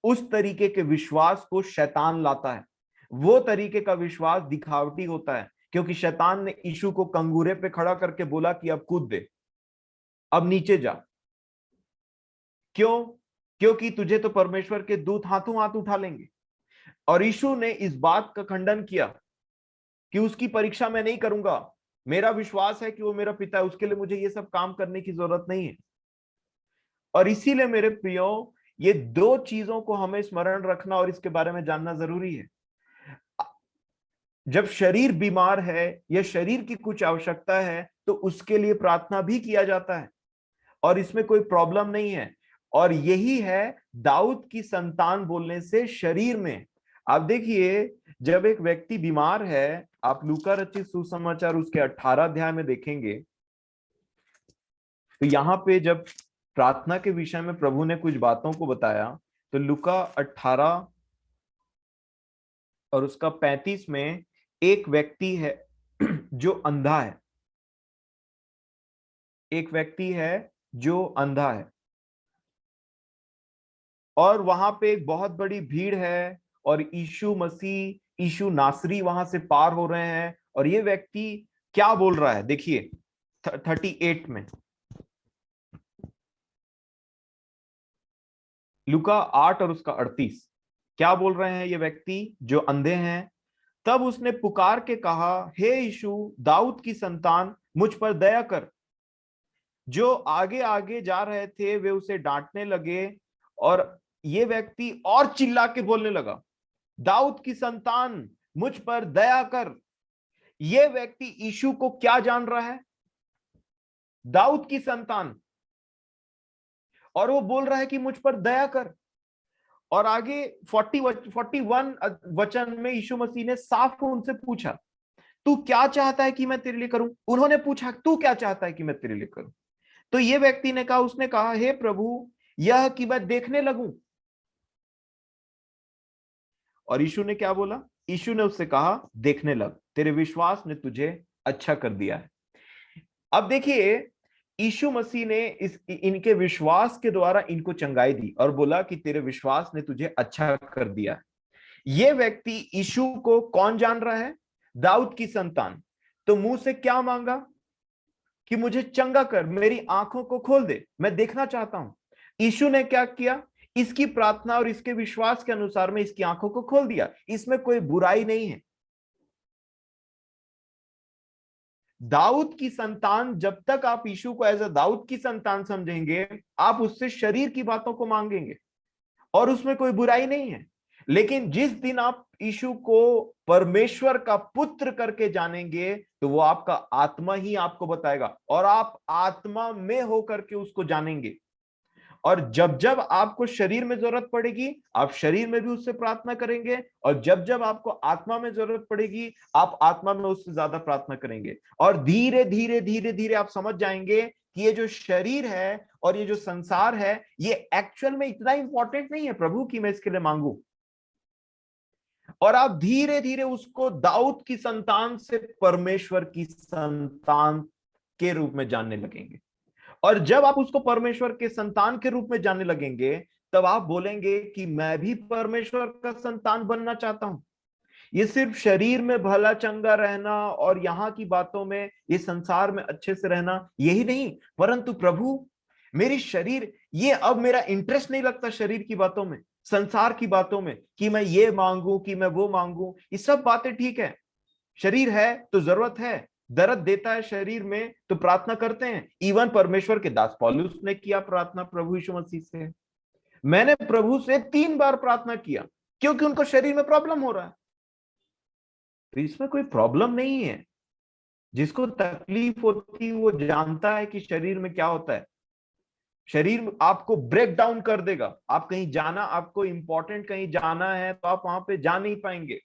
उस तरीके के विश्वास को शैतान लाता है। वो तरीके का विश्वास दिखावटी होता है, क्योंकि शैतान ने यीशु को कंगूरे पे खड़ा करके बोला कि अब कूद दे, अब नीचे जा। क्यों? क्योंकि तुझे तो परमेश्वर के दूत हाथों हाथ उठा लेंगे। और यीशु ने इस बात का खंडन किया कि उसकी परीक्षा मैं नहीं करूंगा, मेरा विश्वास है कि वो मेरा पिता है, उसके लिए मुझे ये सब काम करने की जरूरत नहीं है। और इसीलिए मेरे प्रियो, ये दो चीजों को हमें स्मरण रखना और इसके बारे में जानना जरूरी है। जब शरीर बीमार है या शरीर की कुछ आवश्यकता है तो उसके लिए प्रार्थना भी किया जाता है और इसमें कोई प्रॉब्लम नहीं है। और यही है दाऊद की संतान बोलने से शरीर में। आप देखिए, जब एक व्यक्ति बीमार है, आप लूका रचित सुसमाचार उसके 18 अध्याय में देखेंगे, तो यहां पे जब प्रार्थना के विषय में प्रभु ने कुछ बातों को बताया, तो लूका 18 और उसका 35 में एक व्यक्ति है जो अंधा है। एक व्यक्ति है जो अंधा है और वहां पे एक बहुत बड़ी भीड़ है और यीशु मसीह, यीशु नासरी वहां से पार हो रहे हैं। और ये व्यक्ति क्या बोल रहा है, देखिए 38 में, लुका 8 और उसका 38, क्या बोल रहे हैं ये व्यक्ति जो अंधे हैं। तब उसने पुकार के कहा, हे यीशु दाऊद की संतान, मुझ पर दया कर। जो आगे आगे जा रहे थे वे उसे डांटने लगे और ये व्यक्ति और चिल्ला के बोलने लगा, दाऊद की संतान मुझ पर दया कर। ये व्यक्ति यीशु को क्या जान रहा है? दाऊद की संतान। और वो बोल रहा है कि मुझ पर दया कर। और आगे 41 वचन में यीशु मसीह ने साफ उनसे पूछा, तू क्या चाहता है कि मैं तेरे लिए करूं? उन्होंने पूछा, तू क्या चाहता है कि मैं तेरे लिए करूं? तो ये व्यक्ति ने कहा, उसने कहा, हे प्रभु, यह कि मैं देखने लगूं। और यीशु ने क्या बोला? यीशु ने उससे कहा, देखने लग, तेरे विश्वास ने तुझे अच्छा कर दिया है। अब देखिए, यीशु मसीह ने इनके विश्वास के द्वारा इनको चंगाई दी और बोला कि तेरे विश्वास ने तुझे अच्छा कर दिया है। ये व्यक्ति यीशु को कौन जान रहा है? दाऊद की संतान। तो मुंह से क्या मांगा कि मुझे चंगा कर, मेरी आंखों को खोल दे, मैं देखना चाहता हूं। यीशु ने क्या किया? इसकी प्रार्थना और इसके विश्वास के अनुसार में इसकी आंखों को खोल दिया। इसमें कोई बुराई नहीं है। दाऊद की संतान, जब तक आप यीशु को एज अ दाऊद की संतान समझेंगे, आप उससे शरीर की बातों को मांगेंगे और उसमें कोई बुराई नहीं है। लेकिन जिस दिन आप यीशु को परमेश्वर का पुत्र करके जानेंगे, तो वो आपका आत्मा ही आपको बताएगा, और आप आत्मा में होकर के उसको जानेंगे। और जब जब आपको शरीर में जरूरत पड़ेगी, आप शरीर में भी उससे प्रार्थना करेंगे, और जब जब आपको आत्मा में जरूरत पड़ेगी, आप आत्मा में उससे ज्यादा प्रार्थना करेंगे। और धीरे धीरे धीरे धीरे आप समझ जाएंगे कि ये जो शरीर है और ये जो संसार है, ये एक्चुअल में इतना इंपॉर्टेंट नहीं है प्रभु कि मैं इसके लिए मांगू। और आप धीरे धीरे उसको दाऊद की संतान से परमेश्वर की संतान के रूप में जानने लगेंगे। और जब आप उसको परमेश्वर के संतान के रूप में जानने लगेंगे, तब आप बोलेंगे कि मैं भी परमेश्वर का संतान बनना चाहता हूं। ये सिर्फ शरीर में भला चंगा रहना और यहां की बातों में, ये संसार में अच्छे से रहना, यही नहीं, परंतु प्रभु मेरी शरीर, ये अब मेरा इंटरेस्ट नहीं लगता शरीर की बातों में, संसार की बातों में, कि मैं ये मांगू कि मैं वो मांगू। ये सब बातें ठीक है, शरीर है तो जरूरत है, दर्द देता है शरीर में तो प्रार्थना करते हैं। इवन परमेश्वर के दास पौलुस ने किया प्रार्थना प्रभु यीशु मसीह से। मैंने प्रभु से 3 बार प्रार्थना किया क्योंकि उनको शरीर में प्रॉब्लम हो रहा है। तो इसमें कोई प्रॉब्लम नहीं है। जिसको तकलीफ होती वो जानता है कि शरीर में क्या होता है। शरीर आपको ब्रेक डाउन कर देगा। आप कहीं जाना, आपको इंपॉर्टेंट कहीं जाना है तो आप वहां पे जा नहीं पाएंगे।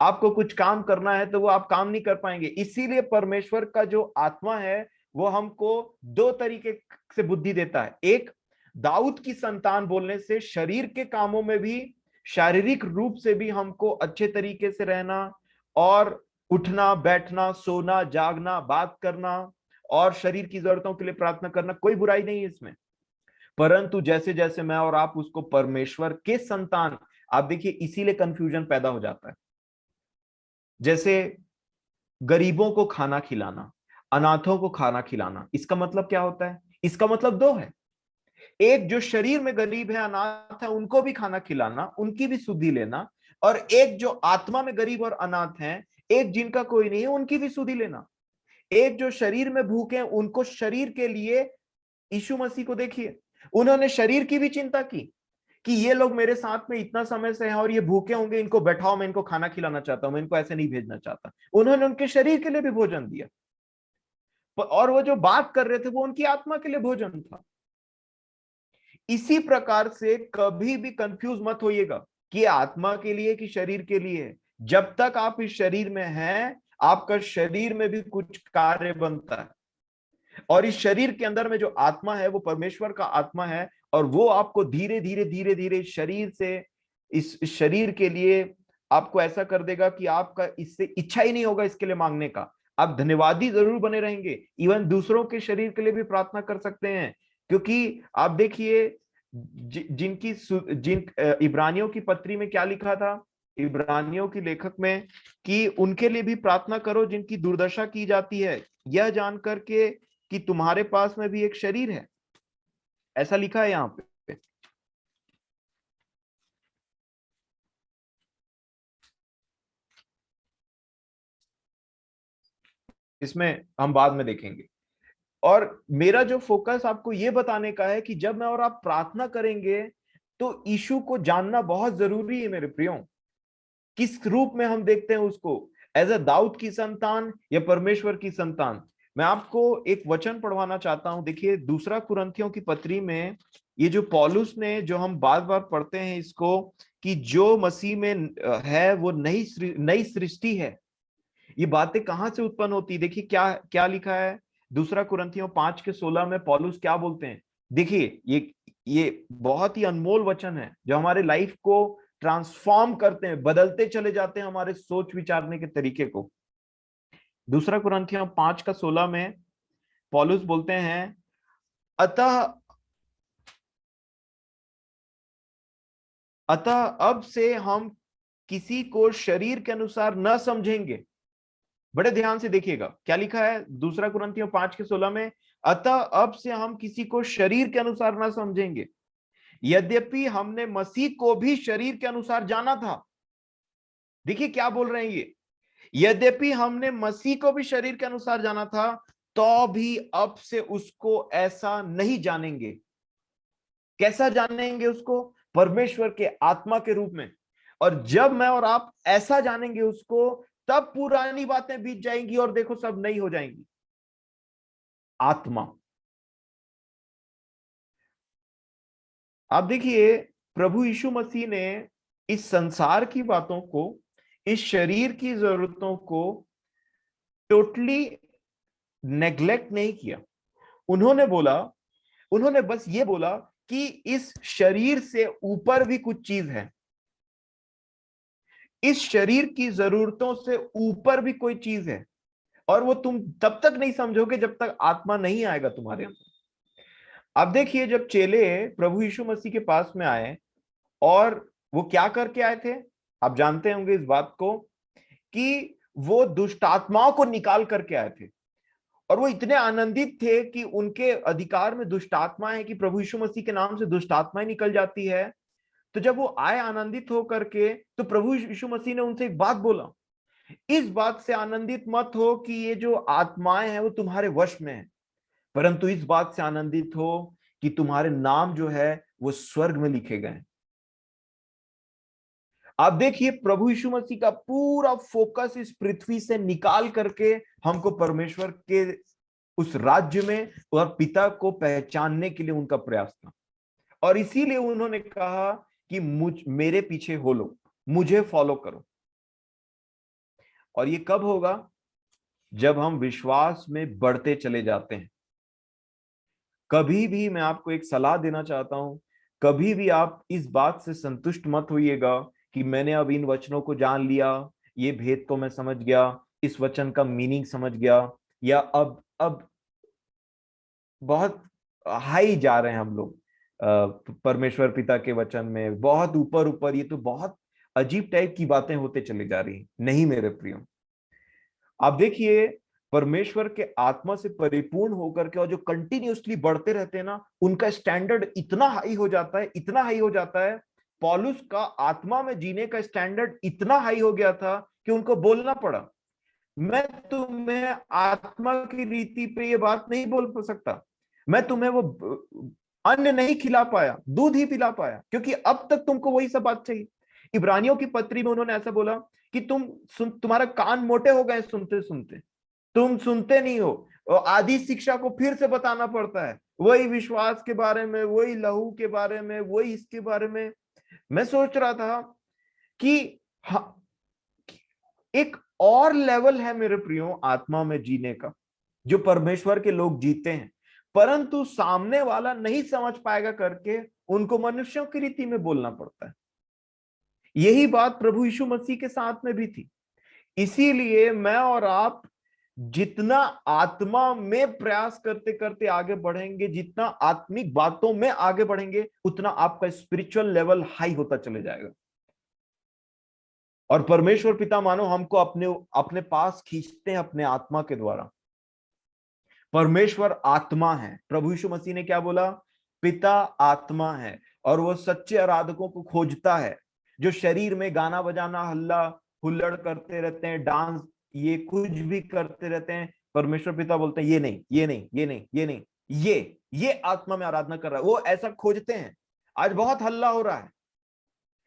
आपको कुछ काम करना है तो वो आप काम नहीं कर पाएंगे। इसीलिए परमेश्वर का जो आत्मा है वो हमको 2 तरीके से बुद्धि देता है। एक, दाऊद की संतान बोलने से शरीर के कामों में भी, शारीरिक रूप से भी हमको अच्छे तरीके से रहना, और उठना बैठना सोना जागना बात करना और शरीर की जरूरतों के लिए प्रार्थना करना, कोई बुराई नहीं है इसमें। परंतु जैसे जैसे मैं और आप उसको परमेश्वर के संतान, आप देखिए इसीलिए कंफ्यूजन पैदा हो जाता है। जैसे गरीबों को खाना खिलाना, अनाथों को खाना खिलाना, इसका मतलब क्या होता है? इसका मतलब 2 है। एक, जो शरीर में गरीब है अनाथ है उनको भी खाना खिलाना, उनकी भी सुधि लेना। और एक जो आत्मा में गरीब और अनाथ हैं, एक जिनका कोई नहीं है उनकी भी सुधि लेना। एक जो शरीर में भूखे हैं उनको शरीर के लिए, यीशु मसीह को देखिए, उन्होंने शरीर की भी चिंता की कि ये लोग मेरे साथ में इतना समय से हैं और ये भूखे होंगे, इनको बैठाओ, मैं इनको खाना खिलाना चाहता हूं, मैं इनको ऐसे नहीं भेजना चाहता। उन्होंने उनके शरीर के लिए भी भोजन दिया, और वो जो बात कर रहे थे वो उनकी आत्मा के लिए भोजन था। इसी प्रकार से कभी भी कंफ्यूज मत होइएगा कि आत्मा के लिए कि शरीर के लिए। जब तक आप इस शरीर में हैं, आपका शरीर में भी कुछ कार्य बनता है, और इस शरीर के अंदर में जो आत्मा है वो परमेश्वर का आत्मा है, और वो आपको धीरे धीरे धीरे धीरे शरीर से, इस शरीर के लिए आपको ऐसा कर देगा कि आपका इससे इच्छा ही नहीं होगा इसके लिए मांगने का। आप धन्यवादी जरूर बने रहेंगे, इवन दूसरों के शरीर के लिए भी प्रार्थना कर सकते हैं। क्योंकि आप देखिए जिन इब्रानियों की पत्री में क्या लिखा था, इब्रानियों की लेखक में, कि उनके लिए भी प्रार्थना करो जिनकी दुर्दशा की जाती है, यह जानकर के कि तुम्हारे पास में भी एक शरीर है। ऐसा लिखा है यहां पे। इसमें हम बाद में देखेंगे। और मेरा जो फोकस आपको यह बताने का है कि जब मैं और आप प्रार्थना करेंगे तो यीशु को जानना बहुत जरूरी है मेरे प्रियो। किस रूप में हम देखते हैं उसको, एज अ दाऊद की संतान या परमेश्वर की संतान। मैं आपको एक वचन पढ़वाना चाहता हूं। देखिए 2 कुरिन्थियों की पत्री में, ये जो पौलुस ने, जो हम बार बार पढ़ते हैं इसको, कि जो मसीह में है वो नई सृष्टि है। ये बातें कहां से उत्पन्न होती है? देखिए क्या क्या लिखा है 2 कुरिन्थियों 5:16 में पौलुस क्या बोलते हैं। देखिए ये बहुत ही अनमोल वचन है जो हमारे लाइफ को ट्रांसफॉर्म करते हैं, बदलते चले जाते हैं हमारे सोच विचारने के तरीके को। 2 कुरिन्थियों 5:16 में पौलुस बोलते हैं, अतः अतः अब से हम किसी को शरीर के अनुसार न समझेंगे। बड़े ध्यान से देखिएगा क्या लिखा है 2 कुरिन्थियों 5:16 में, अतः अब से हम किसी को शरीर के अनुसार ना समझेंगे, यद्यपि हमने मसीह को भी शरीर के अनुसार जाना था। देखिए क्या बोल रहे हैं ये, यद्यपि हमने मसीह को भी शरीर के अनुसार जाना था, तो भी अब से उसको ऐसा नहीं जानेंगे। कैसा जानेंगे उसको? परमेश्वर के आत्मा के रूप में। और जब मैं और आप ऐसा जानेंगे उसको, तब पुरानी बातें बीत जाएंगी और देखो सब नई हो जाएंगी। आत्मा, आप देखिए, प्रभु यीशु मसीह ने इस संसार की बातों को, इस शरीर की जरूरतों को टोटली नेग्लेक्ट नहीं किया। उन्होंने बोला, उन्होंने बस ये बोला कि इस शरीर से ऊपर भी कुछ चीज है, इस शरीर की जरूरतों से ऊपर भी कोई चीज है, और वो तुम तब तक नहीं समझोगे जब तक आत्मा नहीं आएगा तुम्हारे अंदर। अब देखिए, जब चेले प्रभु यीशु मसीह के पास में आए, और वो क्या करके आए थे, आप जानते होंगे इस बात को, कि वो दुष्ट आत्माओं को निकाल करके आए थे। और वो इतने आनंदित थे कि उनके अधिकार में दुष्ट आत्मा है, कि प्रभु यीशु मसीह के नाम से दुष्ट आत्माएं निकल जाती है। तो जब वो आए आनंदित होकर के, तो प्रभु यीशु मसीह ने उनसे एक बात बोला, इस बात से आनंदित मत हो कि ये जो आत्माएं हैं वो तुम्हारे वश में है, परंतु इस बात से आनंदित हो कि तुम्हारे नाम जो है वो स्वर्ग में लिखे गए। आप देखिए, प्रभु यीशु मसीह का पूरा फोकस इस पृथ्वी से निकाल करके हमको परमेश्वर के उस राज्य में और पिता को पहचानने के लिए उनका प्रयास था। और इसीलिए उन्होंने कहा कि मेरे पीछे हो लो, मुझे फॉलो करो। और ये कब होगा? जब हम विश्वास में बढ़ते चले जाते हैं। कभी भी मैं आपको एक सलाह देना चाहता हूं, कभी भी आप इस बात से संतुष्ट मत होइएगा कि मैंने अब इन वचनों को जान लिया, ये भेद को मैं समझ गया, इस वचन का मीनिंग समझ गया, या अब बहुत हाई जा रहे हैं हम लोग परमेश्वर पिता के वचन में, बहुत ऊपर ऊपर, ये तो बहुत अजीब टाइप की बातें होते चले जा रही। नहीं मेरे प्रियो, आप देखिए, परमेश्वर के आत्मा से परिपूर्ण होकर के और जो कंटिन्यूअसली बढ़ते रहते हैं ना, उनका स्टैंडर्ड इतना हाई हो जाता है, इतना हाई हो जाता है। पौलुस का आत्मा में जीने का स्टैंडर्ड इतना हाई हो गया था कि उनको बोलना पड़ा, मैं तुम्हें आत्मा की रीति पे ये बात नहीं बोल सकता, मैं तुम्हें वो अन्न नहीं खिला पाया, दूध ही पिला पाया, क्योंकि अब तक तुमको वही सब बात चाहिए। इब्रानियों की पत्री में उन्होंने ऐसा बोला कि तुम्हारा कान मोटे हो गए सुनते सुनते, तुम सुनते नहीं हो, और आदि शिक्षा को फिर से बताना पड़ता है, वही विश्वास के बारे में, वही लहू के बारे में, वही इसके बारे में। मैं सोच रहा था कि एक और लेवल है मेरे प्रियो आत्मा में जीने का, जो परमेश्वर के लोग जीते हैं, परंतु सामने वाला नहीं समझ पाएगा करके उनको मनुष्यों की रीति में बोलना पड़ता है। यही बात प्रभु यीशु मसीह के साथ में भी थी। इसीलिए मैं और आप जितना आत्मा में प्रयास करते करते आगे बढ़ेंगे, जितना आत्मिक बातों में आगे बढ़ेंगे, उतना आपका स्पिरिचुअल लेवल हाई होता चले जाएगा। और परमेश्वर पिता मानो हमको अपने अपने पास खींचते हैं अपने आत्मा के द्वारा। परमेश्वर आत्मा है। प्रभु यीशु मसीह ने क्या बोला? पिता आत्मा है, और वो सच्चे आराधकों को खोजता है। जो शरीर में गाना बजाना, हल्ला हुल्लड़ करते रहते हैं, डांस, ये कुछ भी करते रहते हैं, परमेश्वर पिता बोलते हैं ये नहीं, ये नहीं, ये नहीं, ये नहीं, ये आत्मा में आराधना कर रहा है, वो ऐसा खोजते हैं। आज बहुत हल्ला हो रहा है,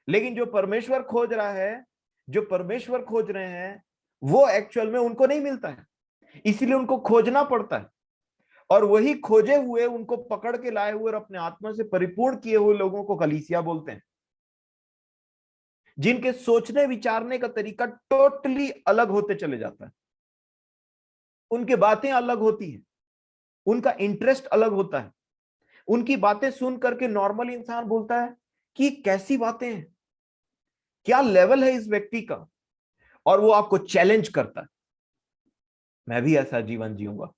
लेकिन जो परमेश्वर खोज रहा है, जो परमेश्वर खोज रहे हैं, वो एक्चुअल में उनको नहीं मिलता है, इसीलिए उनको खोजना पड़ता है। और वही खोजे हुए, उनको पकड़ के लाए हुए और अपने आत्मा से परिपूर्ण किए हुए लोगों को कलीसिया बोलते हैं, जिनके सोचने विचारने का तरीका टोटली अलग होते चले जाता है, उनकी बातें अलग होती हैं, उनका इंटरेस्ट अलग होता है। उनकी बातें सुन करके नॉर्मल इंसान बोलता है कि कैसी बातें हैं, क्या लेवल है इस व्यक्ति का, और वो आपको चैलेंज करता है, मैं भी ऐसा जीवन जीऊंगा।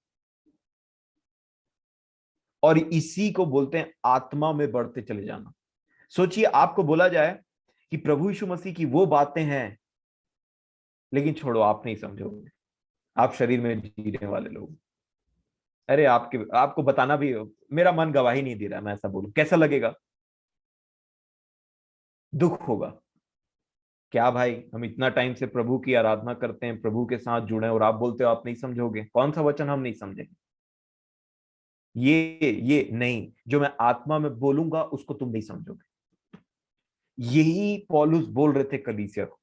और इसी को बोलते हैं आत्मा में बढ़ते चले जाना। सोचिए, आपको बोला जाए कि प्रभु यीशु मसीह की वो बातें हैं, लेकिन छोड़ो, आप नहीं समझोगे, आप शरीर में जीने वाले लोग। अरे आपको बताना भी, मेरा मन गवाही नहीं दे रहा, मैं ऐसा बोलूं, कैसा लगेगा? दुख होगा। क्या भाई, हम इतना टाइम से प्रभु की आराधना करते हैं, प्रभु के साथ जुड़े हैं, और आप बोलते हो आप नहीं समझोगे? कौन सा वचन हम नहीं समझेंगे? ये नहीं, जो मैं आत्मा में बोलूंगा उसको तुम नहीं समझोगे। यही पौलुस बोल रहे थे कलीसिया को।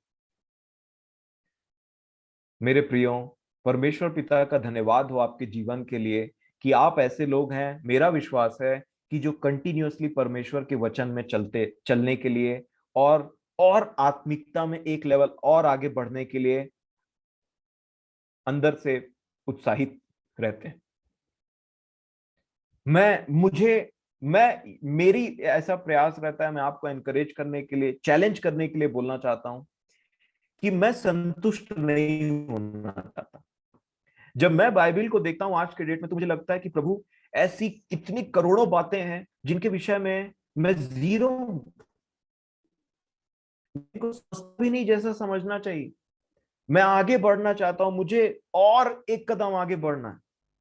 मेरे प्रियो, परमेश्वर पिता का धन्यवाद हो आपके जीवन के लिए कि आप ऐसे लोग हैं। मेरा विश्वास है कि जो कंटिन्यूअसली परमेश्वर के वचन में चलने के लिए और आत्मिकता में एक लेवल और आगे बढ़ने के लिए अंदर से उत्साहित रहते हैं। मेरी ऐसा प्रयास रहता है, मैं आपको एनकरेज करने के लिए, चैलेंज करने के लिए बोलना चाहता हूं कि मैं संतुष्ट नहीं होना चाहता। जब मैं बाइबल को देखता हूं आज के डेट में, तो मुझे लगता है कि प्रभु, ऐसी कितनी करोड़ों बातें हैं जिनके विषय में मैं जीरो, को भी नहीं जैसा समझना चाहिए। मैं आगे बढ़ना चाहता हूं, मुझे और एक कदम आगे बढ़ना है,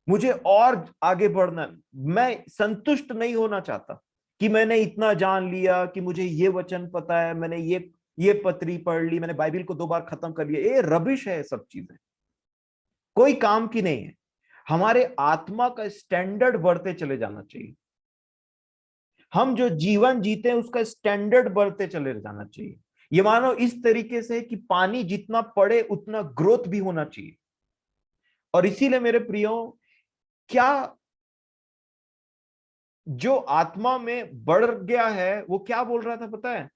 मुझे और आगे बढ़ना है। मैं संतुष्ट नहीं होना चाहता कि मैंने इतना जान लिया, कि मुझे ये वचन पता है, मैंने ये पत्री पढ़ ली, मैंने बाइबल को 2 बार खत्म कर लिया। ये रबिश है, सब चीजें कोई काम की नहीं है। हमारे आत्मा का स्टैंडर्ड बढ़ते चले जाना चाहिए। हम जो जीवन जीते हैं उसका स्टैंडर्ड बढ़ते चले जाना चाहिए। ये मानो इस तरीके से कि पानी जितना पड़े उतना ग्रोथ भी होना चाहिए। और इसीलिए मेरे प्रियो, क्या जो आत्मा में बढ़ गया है वो क्या बोल रहा था पता है?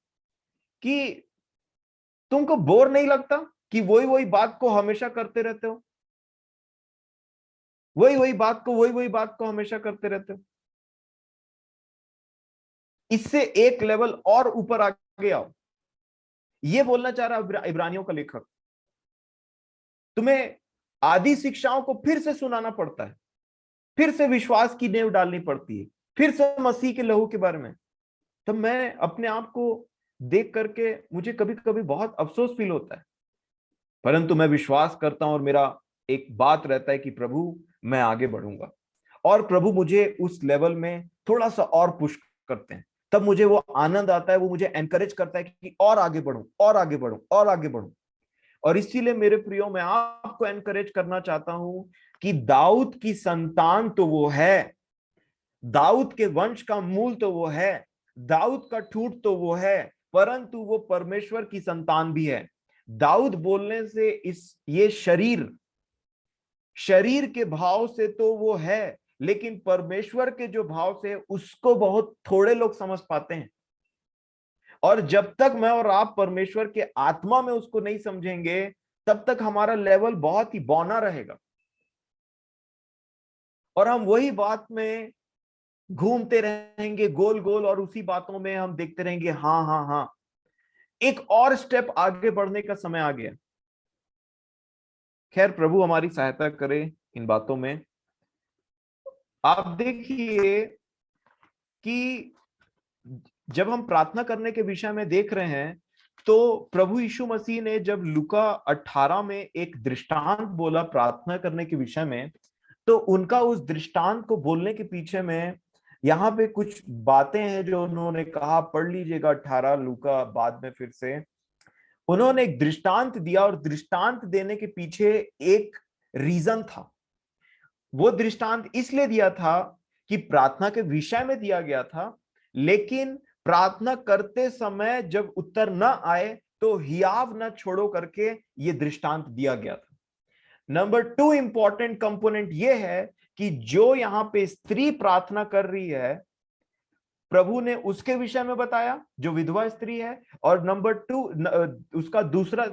कि तुमको बोर नहीं लगता कि वही वही बात को हमेशा करते रहते हो, वही वही बात को हमेशा करते रहते हो। इससे एक लेवल और ऊपर आगे आओ। ये बोलना चाह रहा इब्रानियों का लेखक। तुम्हें आदि शिक्षाओं को फिर से सुनाना पड़ता है, फिर से विश्वास की नींव डालनी पड़ती है, फिर से मसीह के लहू के बारे में। तब मैं अपने आप को देख करके मुझे कभी कभी बहुत अफसोस फील होता है, परंतु मैं विश्वास करता हूं और मेरा एक बात रहता है कि प्रभु, मैं आगे बढ़ूंगा। और प्रभु मुझे उस लेवल में थोड़ा सा और पुश करते हैं, तब मुझे वो आनंद आता है, वो मुझे एनकरेज करता है कि और आगे बढ़ूं, और आगे बढ़ूं, और आगे बढ़ूं। और इसीलिए मेरे प्रियो, मैं आपको एनकरेज करना चाहता हूं कि दाऊद की संतान तो वो है, दाऊद के वंश का मूल तो वो है, दाऊद का ठूठ तो वो है, परंतु वो परमेश्वर की संतान भी है। दाऊद बोलने से ये शरीर के भाव से तो वो है, लेकिन परमेश्वर के जो भाव से उसको बहुत थोड़े लोग समझ पाते हैं। और जब तक मैं और आप परमेश्वर के आत्मा में उसको नहीं समझेंगे, तब तक हमारा लेवल बहुत ही बौना रहेगा और हम वही बात में घूमते रहेंगे गोल गोल, और उसी बातों में हम देखते रहेंगे हाँ हाँ हाँ। एक और स्टेप आगे बढ़ने का समय आ गया। खैर, प्रभु हमारी सहायता करे इन बातों में। आप देखिए कि जब हम प्रार्थना करने के विषय में देख रहे हैं, तो प्रभु यीशु मसीह ने जब लूका 18 में एक दृष्टांत बोला प्रार्थना करने के विषय में, तो उनका उस दृष्टांत को बोलने के पीछे में यहाँ पे कुछ बातें हैं जो उन्होंने कहा। पढ़ लीजिएगा 18 लूका बाद में फिर से। उन्होंने एक दृष्टांत दिया और दृष्टांत देने के पीछे एक रीजन था। वो दृष्टांत इसलिए दिया था कि प्रार्थना के विषय में दिया गया था, लेकिन प्रार्थना करते समय जब उत्तर न आए तो हियाव न छोड़ो करके ये दृष्टांत दिया गया था। नंबर 2 इंपॉर्टेंट कंपोनेंट ये है कि जो यहां पे स्त्री प्रार्थना कर रही है, प्रभु ने उसके विषय में बताया, जो विधवा स्त्री है। और नंबर 2 उसका दूसरा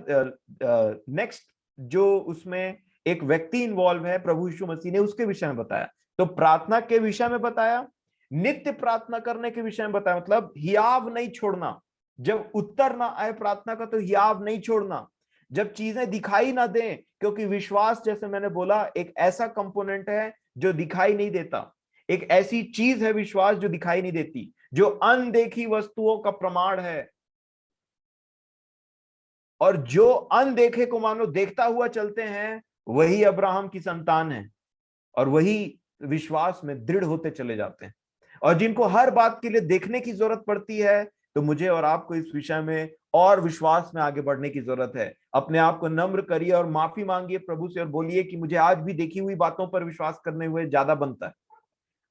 नेक्स्ट जो उसमें एक व्यक्ति इन्वॉल्व है, प्रभु यीशु मसीह ने उसके विषय में बताया। तो प्रार्थना के विषय में बताया, नित्य प्रार्थना करने के विषय में बताया, मतलब हियाव नहीं छोड़ना। जब उत्तर ना आए प्रार्थना का तो हियाव नहीं छोड़ना, जब चीजें दिखाई ना दें, क्योंकि विश्वास, जैसे मैंने बोला, एक ऐसा कंपोनेंट है जो दिखाई नहीं देता। एक ऐसी चीज है विश्वास जो दिखाई नहीं देती, जो अनदेखी वस्तुओं का प्रमाण है। और जो अनदेखे को मानो देखता हुआ चलते हैं, वही अब्राहम की संतान है और वही विश्वास में दृढ़ होते चले जाते हैं। और जिनको हर बात के लिए देखने की जरूरत पड़ती है, तो मुझे और आपको इस विषय में और विश्वास में आगे बढ़ने की जरूरत है। अपने आप को नम्र करिए और माफी मांगिए प्रभु से, और बोलिए कि मुझे आज भी देखी हुई बातों पर विश्वास करने हुए ज्यादा बनता है।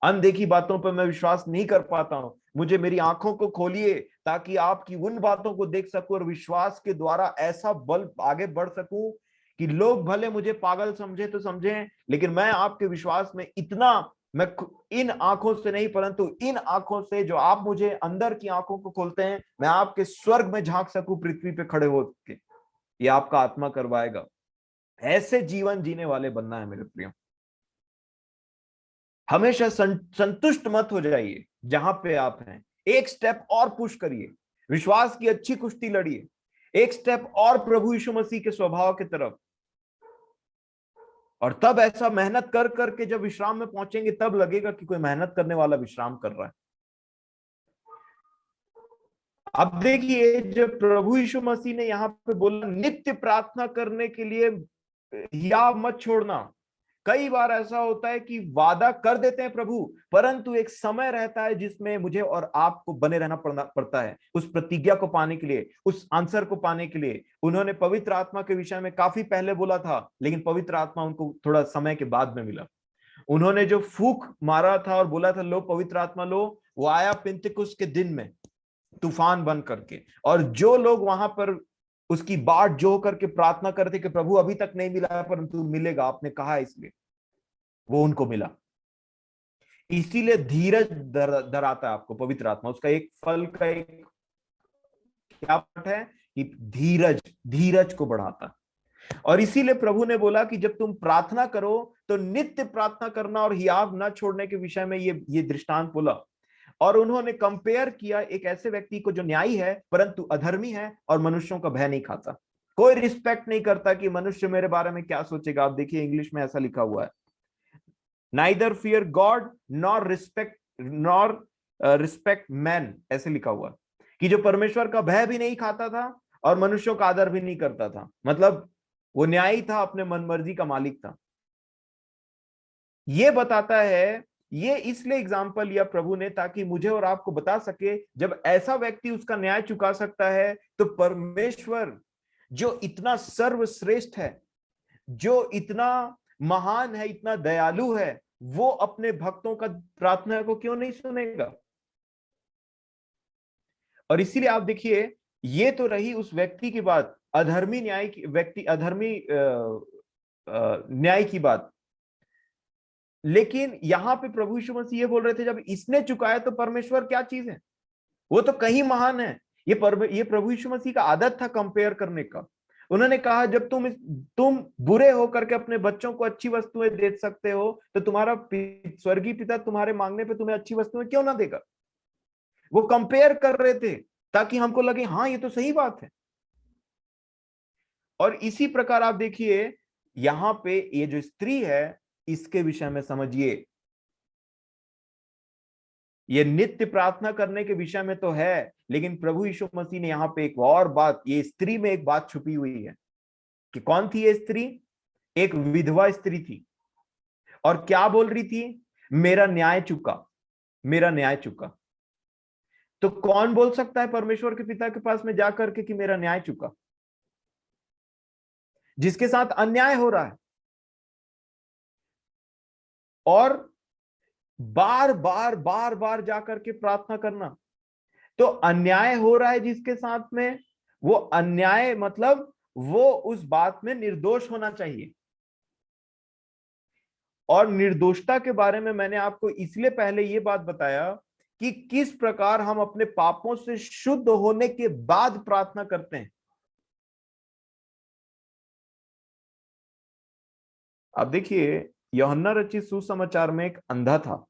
अनदेखी बातों पर मैं विश्वास नहीं कर पाता हूं। मुझे मेरी आंखों को खोलिए ताकि आपकी उन बातों को देख सकूं और विश्वास के द्वारा ऐसा बल आगे बढ़ सकूं कि लोग भले मुझे पागल समझे तो समझें, लेकिन मैं आपके विश्वास में इतना, मैं इन आंखों से नहीं परंतु इन आंखों से जो आप मुझे अंदर की आंखों को खोलते हैं, मैं आपके स्वर्ग में झांक सकूं पृथ्वी पे खड़े होकर। ये आपका आत्मा करवाएगा। ऐसे जीवन जीने वाले बनना है मेरे प्रियो। हमेशा संतुष्ट मत हो जाइए जहां पे आप हैं। एक स्टेप और पुश करिए, विश्वास की अच्छी कुश्ती लड़िए, एक स्टेप और प्रभु यीशु मसीह के स्वभाव की तरफ। और तब ऐसा मेहनत कर करके जब विश्राम में पहुंचेंगे, तब लगेगा कि कोई मेहनत करने वाला विश्राम कर रहा है। अब देखिए, जब प्रभु यीशु मसीह ने यहाँ पे बोला नित्य प्रार्थना करने के लिए हियाव मत छोड़ना। कई बार ऐसा होता है कि वादा कर देते हैं प्रभु, परंतु एक समय रहता है जिसमें मुझे और आपको बने रहना पड़ता है उस प्रतिज्ञा को पाने के लिए, उस आंसर को पाने के लिए। उन्होंने पवित्र आत्मा के विषय में काफी पहले बोला था, लेकिन पवित्र आत्मा उनको थोड़ा समय के बाद में मिला। उन्होंने जो फूंक मारा था और बोला था लो पवित्र आत्मा लो, वो आया पिंतकुस्त के दिन में तूफान बन करके। और जो लोग वहां पर उसकी बाट जो करके प्रार्थना करते कि प्रभु अभी तक नहीं मिला परंतु मिलेगा, आपने कहा इसलिए वो उनको मिला। इसीलिए धीरज धराता है आपको पवित्र आत्मा। उसका एक फल का एक क्या पाठ है कि धीरज, धीरज को बढ़ाता। और इसीलिए प्रभु ने बोला कि जब तुम प्रार्थना करो तो नित्य प्रार्थना करना और हियाव न छोड़ने के विषय में ये दृष्टांत बोला। और उन्होंने कंपेयर किया एक ऐसे व्यक्ति को जो न्यायी है परंतु अधर्मी है और मनुष्यों का भय नहीं खाता, कोई रिस्पेक्ट नहीं करता कि मनुष्य मेरे बारे में क्या सोचेगा। आप देखिए इंग्लिश में ऐसा लिखा हुआ है, neither fear God nor respect man, ऐसे लिखा हुआ कि जो परमेश्वर का भय भी नहीं खाता था और मनुष्यों का आदर भी नहीं करता था। मतलब वो न्यायी था, अपने मनमर्जी का मालिक था। ये बताता है, ये इसलिए एग्जाम्पल लिया प्रभु ने ताकि मुझे और आपको बता सके जब ऐसा व्यक्ति उसका न्याय चुका सकता है तो परमेश्वर जो इतना सर्वश्रेष्ठ है, जो इतना महान है, इतना दयालु है, वो अपने भक्तों का प्रार्थना को क्यों नहीं सुनेगा। और इसीलिए आप देखिए, ये तो रही उस व्यक्ति की बात, अधर्मी न्याय की व्यक्ति, अधर्मी न्याय की बात। लेकिन यहां पे प्रभु यीशु मसीह ये बोल रहे थे जब इसने चुकाया तो परमेश्वर क्या चीज है, वो तो कहीं महान है। ये प्रभु यीशु मसीह का आदत था कंपेयर करने का। उन्होंने कहा जब तुम बुरे होकर के अपने बच्चों को अच्छी वस्तुएं दे सकते हो तो तुम्हारा स्वर्गीय पिता तुम्हारे मांगने पे तुम्हें अच्छी वस्तुएं क्यों ना देगा। वो कंपेयर कर रहे थे ताकि हमको लगे हाँ ये तो सही बात है। और इसी प्रकार आप देखिए यहां पे ये जो स्त्री है इसके विषय में समझिए, ये नित्य प्रार्थना करने के विषय में तो है, लेकिन प्रभु यीशु मसीह ने यहाँ पे एक और बात, ये स्त्री में एक बात छुपी हुई है कि कौन थी ये स्त्री। एक विधवा स्त्री थी और क्या बोल रही थी, मेरा न्याय चुका, मेरा न्याय चुका। तो कौन बोल सकता है परमेश्वर के पिता के पास में जाकर के कि मेरा न्याय चुका, जिसके साथ अन्याय हो रहा है। और बार बार बार बार जाकर के प्रार्थना करना, तो अन्याय हो रहा है जिसके साथ में, वो अन्याय मतलब वो उस बात में निर्दोष होना चाहिए। और निर्दोषता के बारे में मैंने आपको इसलिए पहले ये बात बताया कि किस प्रकार हम अपने पापों से शुद्ध होने के बाद प्रार्थना करते हैं। अब देखिए यूहन्ना रचित सुसमाचार में एक अंधा था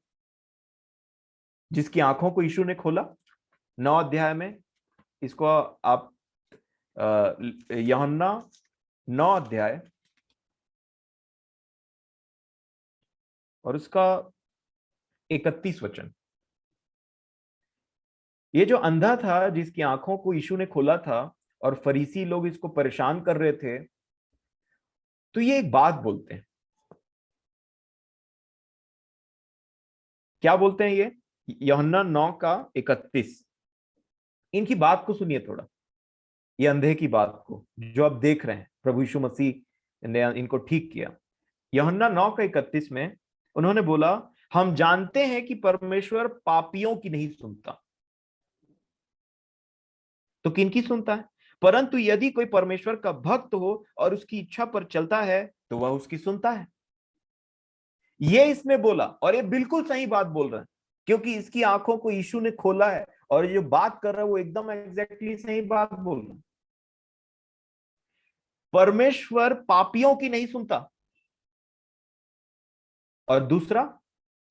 जिसकी आंखों को यीशु ने खोला, 9 अध्याय में। इसको आप यूहन्ना 9 अध्याय और उसका 31 वचन। ये जो अंधा था जिसकी आंखों को यीशु ने खोला था और फरीसी लोग इसको परेशान कर रहे थे, तो ये एक बात बोलते हैं। क्या बोलते हैं ये, यूहन्ना 9 का 31। इनकी बात को सुनिए थोड़ा, ये अंधे की बात को जो आप देख रहे हैं प्रभु यीशु मसीह ने इनको ठीक किया। यूहन्ना 9 का 31 में उन्होंने बोला, हम जानते हैं कि परमेश्वर पापियों की नहीं सुनता, तो किनकी सुनता है? परंतु यदि कोई परमेश्वर का भक्त हो और उसकी इच्छा पर चलता है तो वह उसकी सुनता है। ये इसने बोला, और ये बिल्कुल सही बात बोल रहा है, क्योंकि इसकी आंखों को यीशु ने खोला है, और ये जो बात कर रहा है वो एकदम एग्जैक्टली सही बात बोल रहा है। परमेश्वर पापियों की नहीं सुनता, और दूसरा,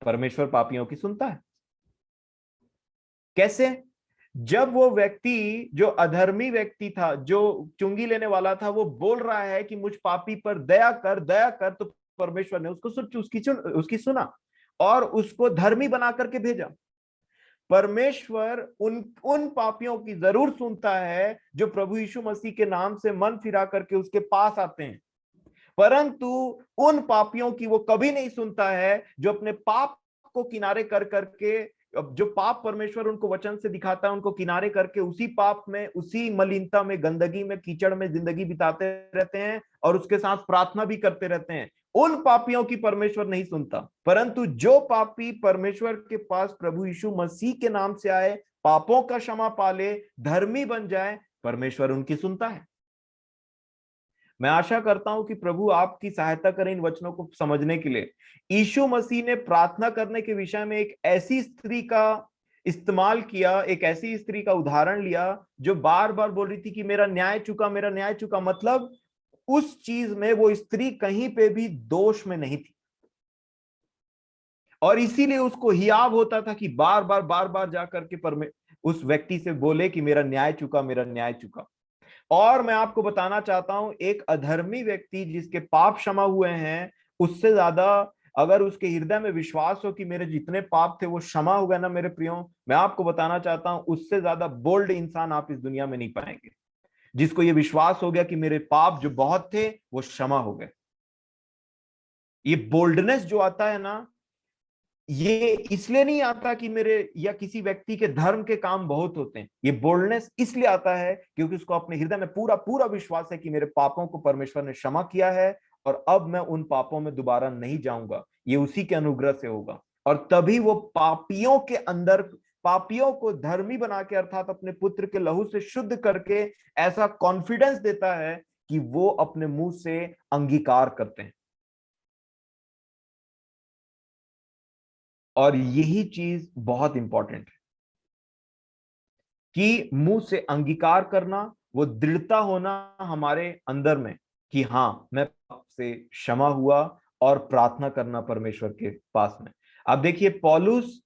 परमेश्वर पापियों की सुनता है। कैसे? जब वो व्यक्ति, जो अधर्मी व्यक्ति था, जो चुंगी लेने वाला था, वो बोल रहा है कि मुझ पापी पर दया कर, दया कर, तो परमेश्वर ने उसको उसकी सुना और उसको धर्मी बना करके भेजा। परमेश्वर उन उन पापियों की जरूर सुनता है जो प्रभु यीशु मसीह के नाम से मन फिरा करके उसके पास आते हैं, परंतु उन पापियों की वो कभी नहीं सुनता है जो अपने पाप को किनारे कर करके, जो पाप परमेश्वर उनको वचन से दिखाता है, उनको किनारे करके उसी पाप में, उसी मलिनता में, गंदगी में, कीचड़ में जिंदगी बिताते रहते हैं और उसके साथ प्रार्थना भी करते रहते हैं। उन पापियों की परमेश्वर नहीं सुनता, परंतु जो पापी परमेश्वर के पास प्रभु यीशु मसीह के नाम से आए, पापों का क्षमा पाले, धर्मी बन जाए, परमेश्वर उनकी सुनता है। मैं आशा करता हूं कि प्रभु आपकी सहायता करें इन वचनों को समझने के लिए। यीशु मसीह ने प्रार्थना करने के विषय में एक ऐसी स्त्री का इस्तेमाल किया, एक ऐसी स्त्री का उदाहरण लिया जो बार बार बोल रही थी कि मेरा न्याय चुका, मेरा न्याय चुका। मतलब उस चीज में वो स्त्री कहीं पे भी दोष में नहीं थी, और इसीलिए उसको हियाव होता था कि बार बार जाकर के उस व्यक्ति से बोले कि मेरा न्याय चुका, मेरा न्याय चुका। और मैं आपको बताना चाहता हूं, एक अधर्मी व्यक्ति जिसके पाप क्षमा हुए हैं, उससे ज्यादा अगर उसके हृदय में विश्वास हो कि मेरे जितने पाप थे वो क्षमा हो गए ना मेरे प्रियो, मैं आपको बताना चाहता हूं, उससे ज्यादा बोल्ड इंसान आप इस दुनिया में नहीं पाएंगे, जिसको ये विश्वास हो गया कि मेरे पाप जो बहुत थे वो क्षमा हो गए। ये बोल्डनेस जो आता है ना, ये इसलिए नहीं आता कि मेरे या किसी व्यक्ति के धर्म के काम बहुत होते हैं। ये बोल्डनेस इसलिए आता है क्योंकि उसको अपने हृदय में पूरा पूरा विश्वास है कि मेरे पापों को परमेश्वर ने क्षमा किया है और अब मैं उन पापों में दोबारा नहीं जाऊंगा, ये उसी के अनुग्रह से होगा। और तभी वो पापियों के अंदर, पापियों को धर्मी बना के, अर्थात अपने पुत्र के लहू से शुद्ध करके ऐसा कॉन्फिडेंस देता है कि वो अपने मुंह से अंगीकार करते हैं। और यही चीज बहुत इंपॉर्टेंट है कि मुंह से अंगीकार करना, वो दृढ़ता होना हमारे अंदर में कि हाँ मैं पाप से क्षमा हुआ, और प्रार्थना करना परमेश्वर के पास में। अब देखिए, पौलुस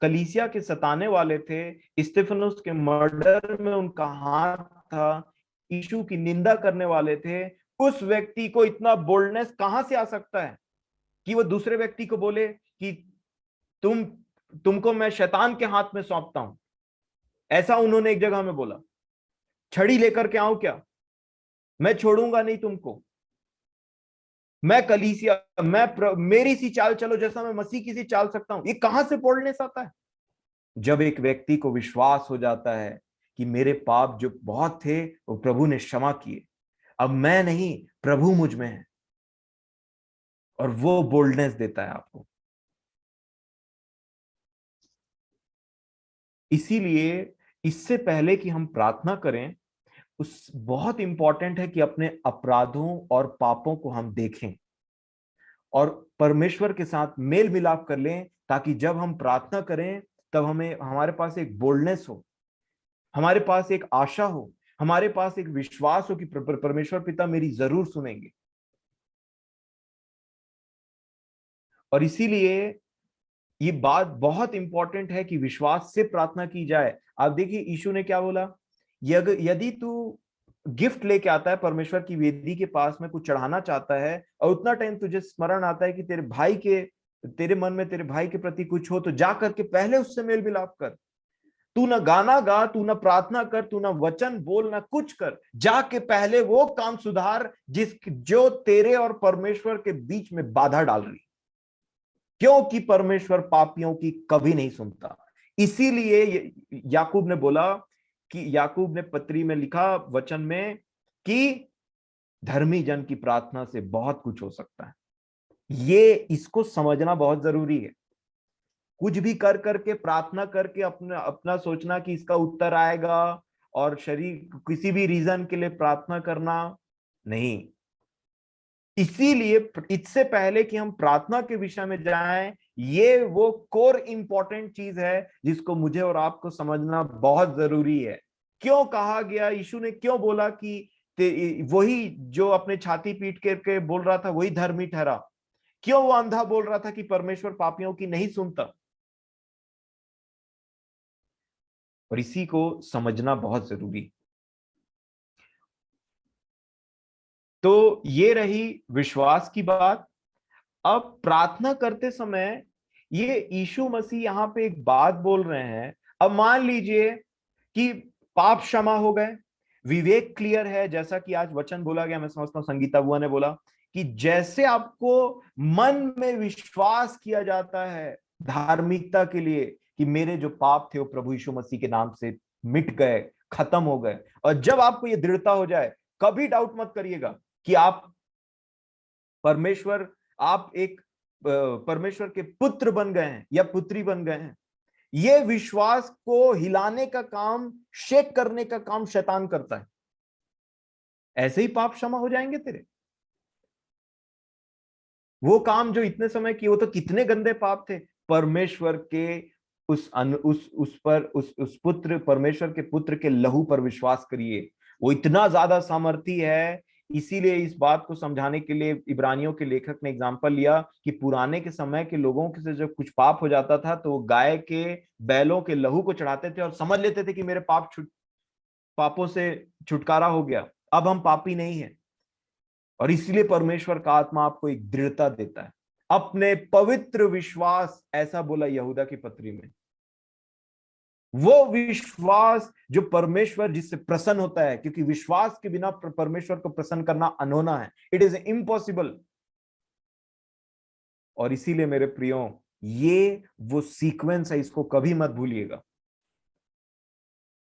कलीसिया के सताने वाले थे, स्तिफनुस के मर्डर में उनका हाथ था, यीशु की निंदा करने वाले थे। उस व्यक्ति को इतना बोल्डनेस कहां से आ सकता है कि वो दूसरे व्यक्ति को बोले कि तुम तुमको मैं शैतान के हाथ में सौंपता हूं? ऐसा उन्होंने एक जगह में बोला, छड़ी लेकर के आऊं क्या? मैं छोड़ूंगा नहीं तुमको, मैं कलीसिया, मेरी सी चाल चलो जैसा मैं मसीह की सी चाल सकता हूं। ये कहां से बोलने आता है? जब एक व्यक्ति को विश्वास हो जाता है कि मेरे पाप जो बहुत थे वो प्रभु ने क्षमा किए, अब मैं नहीं, प्रभु मुझ में है, और वो बोल्डनेस देता है आपको। इसीलिए इससे पहले कि हम प्रार्थना करें, उस बहुत इंपॉर्टेंट है कि अपने अपराधों और पापों को हम देखें और परमेश्वर के साथ मेल मिलाप कर लें, ताकि जब हम प्रार्थना करें तब हमें, हमारे पास एक बोल्डनेस हो, हमारे पास एक आशा हो, हमारे पास एक विश्वास हो कि परमेश्वर पिता मेरी जरूर सुनेंगे। और इसीलिए ये बात बहुत इंपॉर्टेंट है कि विश्वास से प्रार्थना की जाए। आप देखिए यीशु ने क्या बोला, यदि तू गिफ्ट लेके आता है परमेश्वर की वेदी के पास में, कुछ चढ़ाना चाहता है, और उतना टाइम तुझे स्मरण आता है कि तेरे मन में तेरे भाई के प्रति कुछ हो, तो जा करके पहले उससे मेल मिलाप कर। तू ना गाना गा, तू ना प्रार्थना कर, तू ना वचन बोल, ना कुछ कर, जाके पहले वो काम सुधार जो तेरे और परमेश्वर के बीच में बाधा डाल रही, क्योंकि परमेश्वर पापियों की कभी नहीं सुनता। इसीलिए याकूब ने बोला, कि याकूब ने पत्री में लिखा वचन में कि धर्मी जन की प्रार्थना से बहुत कुछ हो सकता है। ये इसको समझना बहुत जरूरी है। कुछ भी कर करके प्रार्थना करके अपना अपना सोचना कि इसका उत्तर आएगा, और शरीर किसी भी रीजन के लिए प्रार्थना करना नहीं। इसीलिए इससे पहले कि हम प्रार्थना के विषय में जाएं, ये वो कोर इंपॉर्टेंट चीज है जिसको मुझे और आपको समझना बहुत जरूरी है। क्यों कहा गया, यीशु ने क्यों बोला कि वही जो अपने छाती पीट करके बोल रहा था वही धर्मी ठहरा? क्यों वो अंधा बोल रहा था कि परमेश्वर पापियों की नहीं सुनता? और इसी को समझना बहुत जरूरी। तो ये रही विश्वास की बात। अब प्रार्थना करते समय ये यीशु मसीह यहाँ पे एक बात बोल रहे हैं। अब मान लीजिए कि पाप क्षमा हो गए, विवेक क्लियर है, जैसा कि आज वचन बोला गया, मैं समझता हूं संगीता बुआ ने बोला कि जैसे आपको मन में विश्वास किया जाता है धार्मिकता के लिए कि मेरे जो पाप थे वो प्रभु यीशु मसीह के नाम से मिट गए, खत्म हो गए, और जब आपको ये दृढ़ता हो जाए, कभी डाउट मत करिएगा कि आप परमेश्वर आप एक परमेश्वर के पुत्र बन गए हैं या पुत्री बन गए हैं। ये विश्वास को हिलाने का काम, शेक करने का काम शैतान करता है। ऐसे ही पाप क्षमा हो जाएंगे तेरे। वो काम जो इतने समय किए, वो तो कितने गंदे पाप थे। परमेश्वर के उस पुत्र, परमेश्वर के पुत्र के लहू पर विश्वास करिए, वो इतना ज्यादा सामर्थी है। इसीलिए इस बात को समझाने के लिए इब्रानियों के लेखक ने एग्जाम्पल लिया कि पुराने के समय के लोगों के से जब कुछ पाप हो जाता था तो वो गाय के, बैलों के लहू को चढ़ाते थे और समझ लेते थे कि मेरे पापों से छुटकारा हो गया, अब हम पापी नहीं है। और इसलिए परमेश्वर का आत्मा आपको एक दृढ़ता देता है अपने पवित्र विश्वास, ऐसा बोला यहूदा की पत्री में। वो विश्वास जो परमेश्वर जिससे प्रसन्न होता है, क्योंकि विश्वास के बिना परमेश्वर को प्रसन्न करना अनहोना है, इट इज इम्पॉसिबल। और इसीलिए मेरे प्रियो, ये वो सीक्वेंस है, इसको कभी मत भूलिएगा।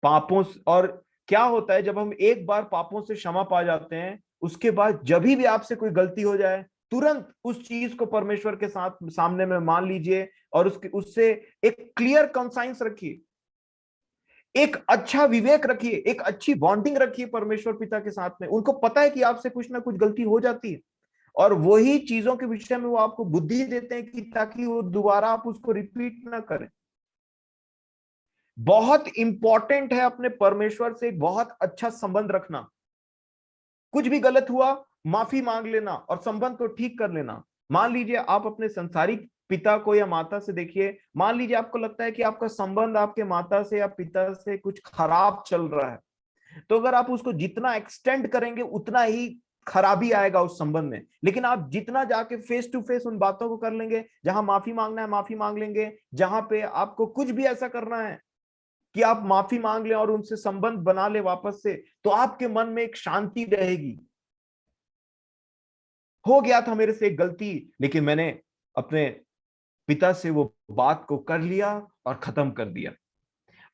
पापों और क्या होता है जब हम एक बार पापों से क्षमा पा जाते हैं, उसके बाद जब भी आपसे कोई गलती हो जाए, तुरंत उस चीज को परमेश्वर के साथ सामने में मान लीजिए और उससे एक क्लियर कंसाइंस रखिए, एक अच्छा विवेक रखिए, एक अच्छी बॉन्डिंग रखिए परमेश्वर पिता के साथ में। उनको पता है कि आपसे कुछ ना कुछ गलती हो जाती है, और वही चीजों के विषय में वो आपको बुद्धि देते हैं कि ताकि वो दोबारा आप उसको रिपीट ना करें। बहुत इंपॉर्टेंट है अपने परमेश्वर से एक बहुत अच्छा संबंध रखना। कुछ भी गलत हुआ, माफी मांग लेना और संबंध को ठीक कर लेना। मान लीजिए आप अपने संसारिक पिता को या माता से देखिए, मान लीजिए आपको लगता है कि आपका संबंध आपके माता से या पिता से कुछ खराब चल रहा है, तो अगर आप उसको जितना एक्सटेंड करेंगे उतना ही खराबी आएगा उस संबंध में। लेकिन आप जितना जाके फेस टू फेस उन बातों को कर लेंगे, जहां माफी मांगना है माफी मांग लेंगे, जहां पे आपको कुछ भी ऐसा करना है कि आप माफी मांग लें और उनसे संबंध बना ले वापस से, तो आपके मन में एक शांति रहेगी। हो गया था मेरे से एक गलती, लेकिन मैंने अपने पिता से वो बात को कर लिया और खत्म कर दिया।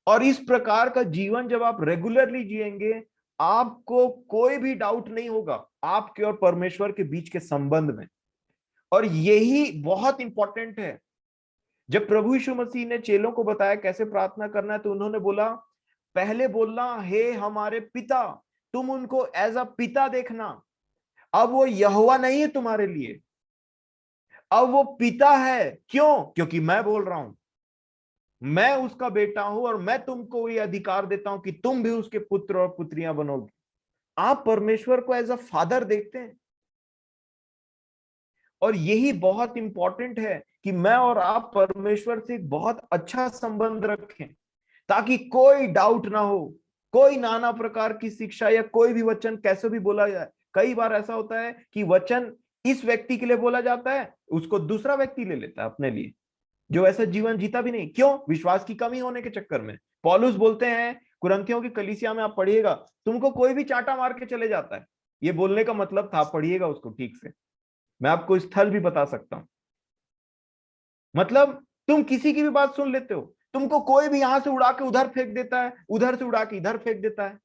और इस प्रकार का जीवन जब आप रेगुलरली जिएंगे, आपको कोई भी डाउट नहीं होगा आपके और परमेश्वर के बीच के संबंध में। और यही बहुत इंपॉर्टेंट है। जब प्रभु यीशु मसीह ने चेलों को बताया कैसे प्रार्थना करना है, तो उन्होंने बोला, पहले बोलना हे हमारे पिता, तुम उनको एज अ पिता देखना। अब वो यहोवा नहीं है तुम्हारे लिए, अब वो पिता है। क्यों? क्योंकि मैं बोल रहा हूं, मैं उसका बेटा हूं और मैं तुमको ये अधिकार देता हूं कि तुम भी उसके पुत्र और पुत्रियां बनोगे। आप परमेश्वर को एज अ फादर देखते हैं। और यही बहुत इंपॉर्टेंट है कि मैं और आप परमेश्वर से एक बहुत अच्छा संबंध रखें, ताकि कोई डाउट ना हो, कोई नाना प्रकार की शिक्षा या कोई भी वचन कैसे भी बोला जाए। कई बार ऐसा होता है कि वचन इस व्यक्ति के लिए बोला जाता है, उसको दूसरा व्यक्ति ले लेता है अपने लिए, जो ऐसा जीवन जीता भी नहीं। क्यों? विश्वास की कमी होने के चक्कर में। पौलुस बोलते हैं कुरिन्थियों की कलीसिया में, आप पढ़िएगा, तुमको कोई भी चांटा मार के चले जाता है। ये बोलने का मतलब था, पढ़िएगा उसको ठीक से, मैं आपको स्थल भी बता सकता हूं। मतलब तुम किसी की भी बात सुन लेते हो, तुमको कोई भी यहां से उड़ा के उधर फेंक देता है, उधर से उड़ा के इधर फेंक देता है।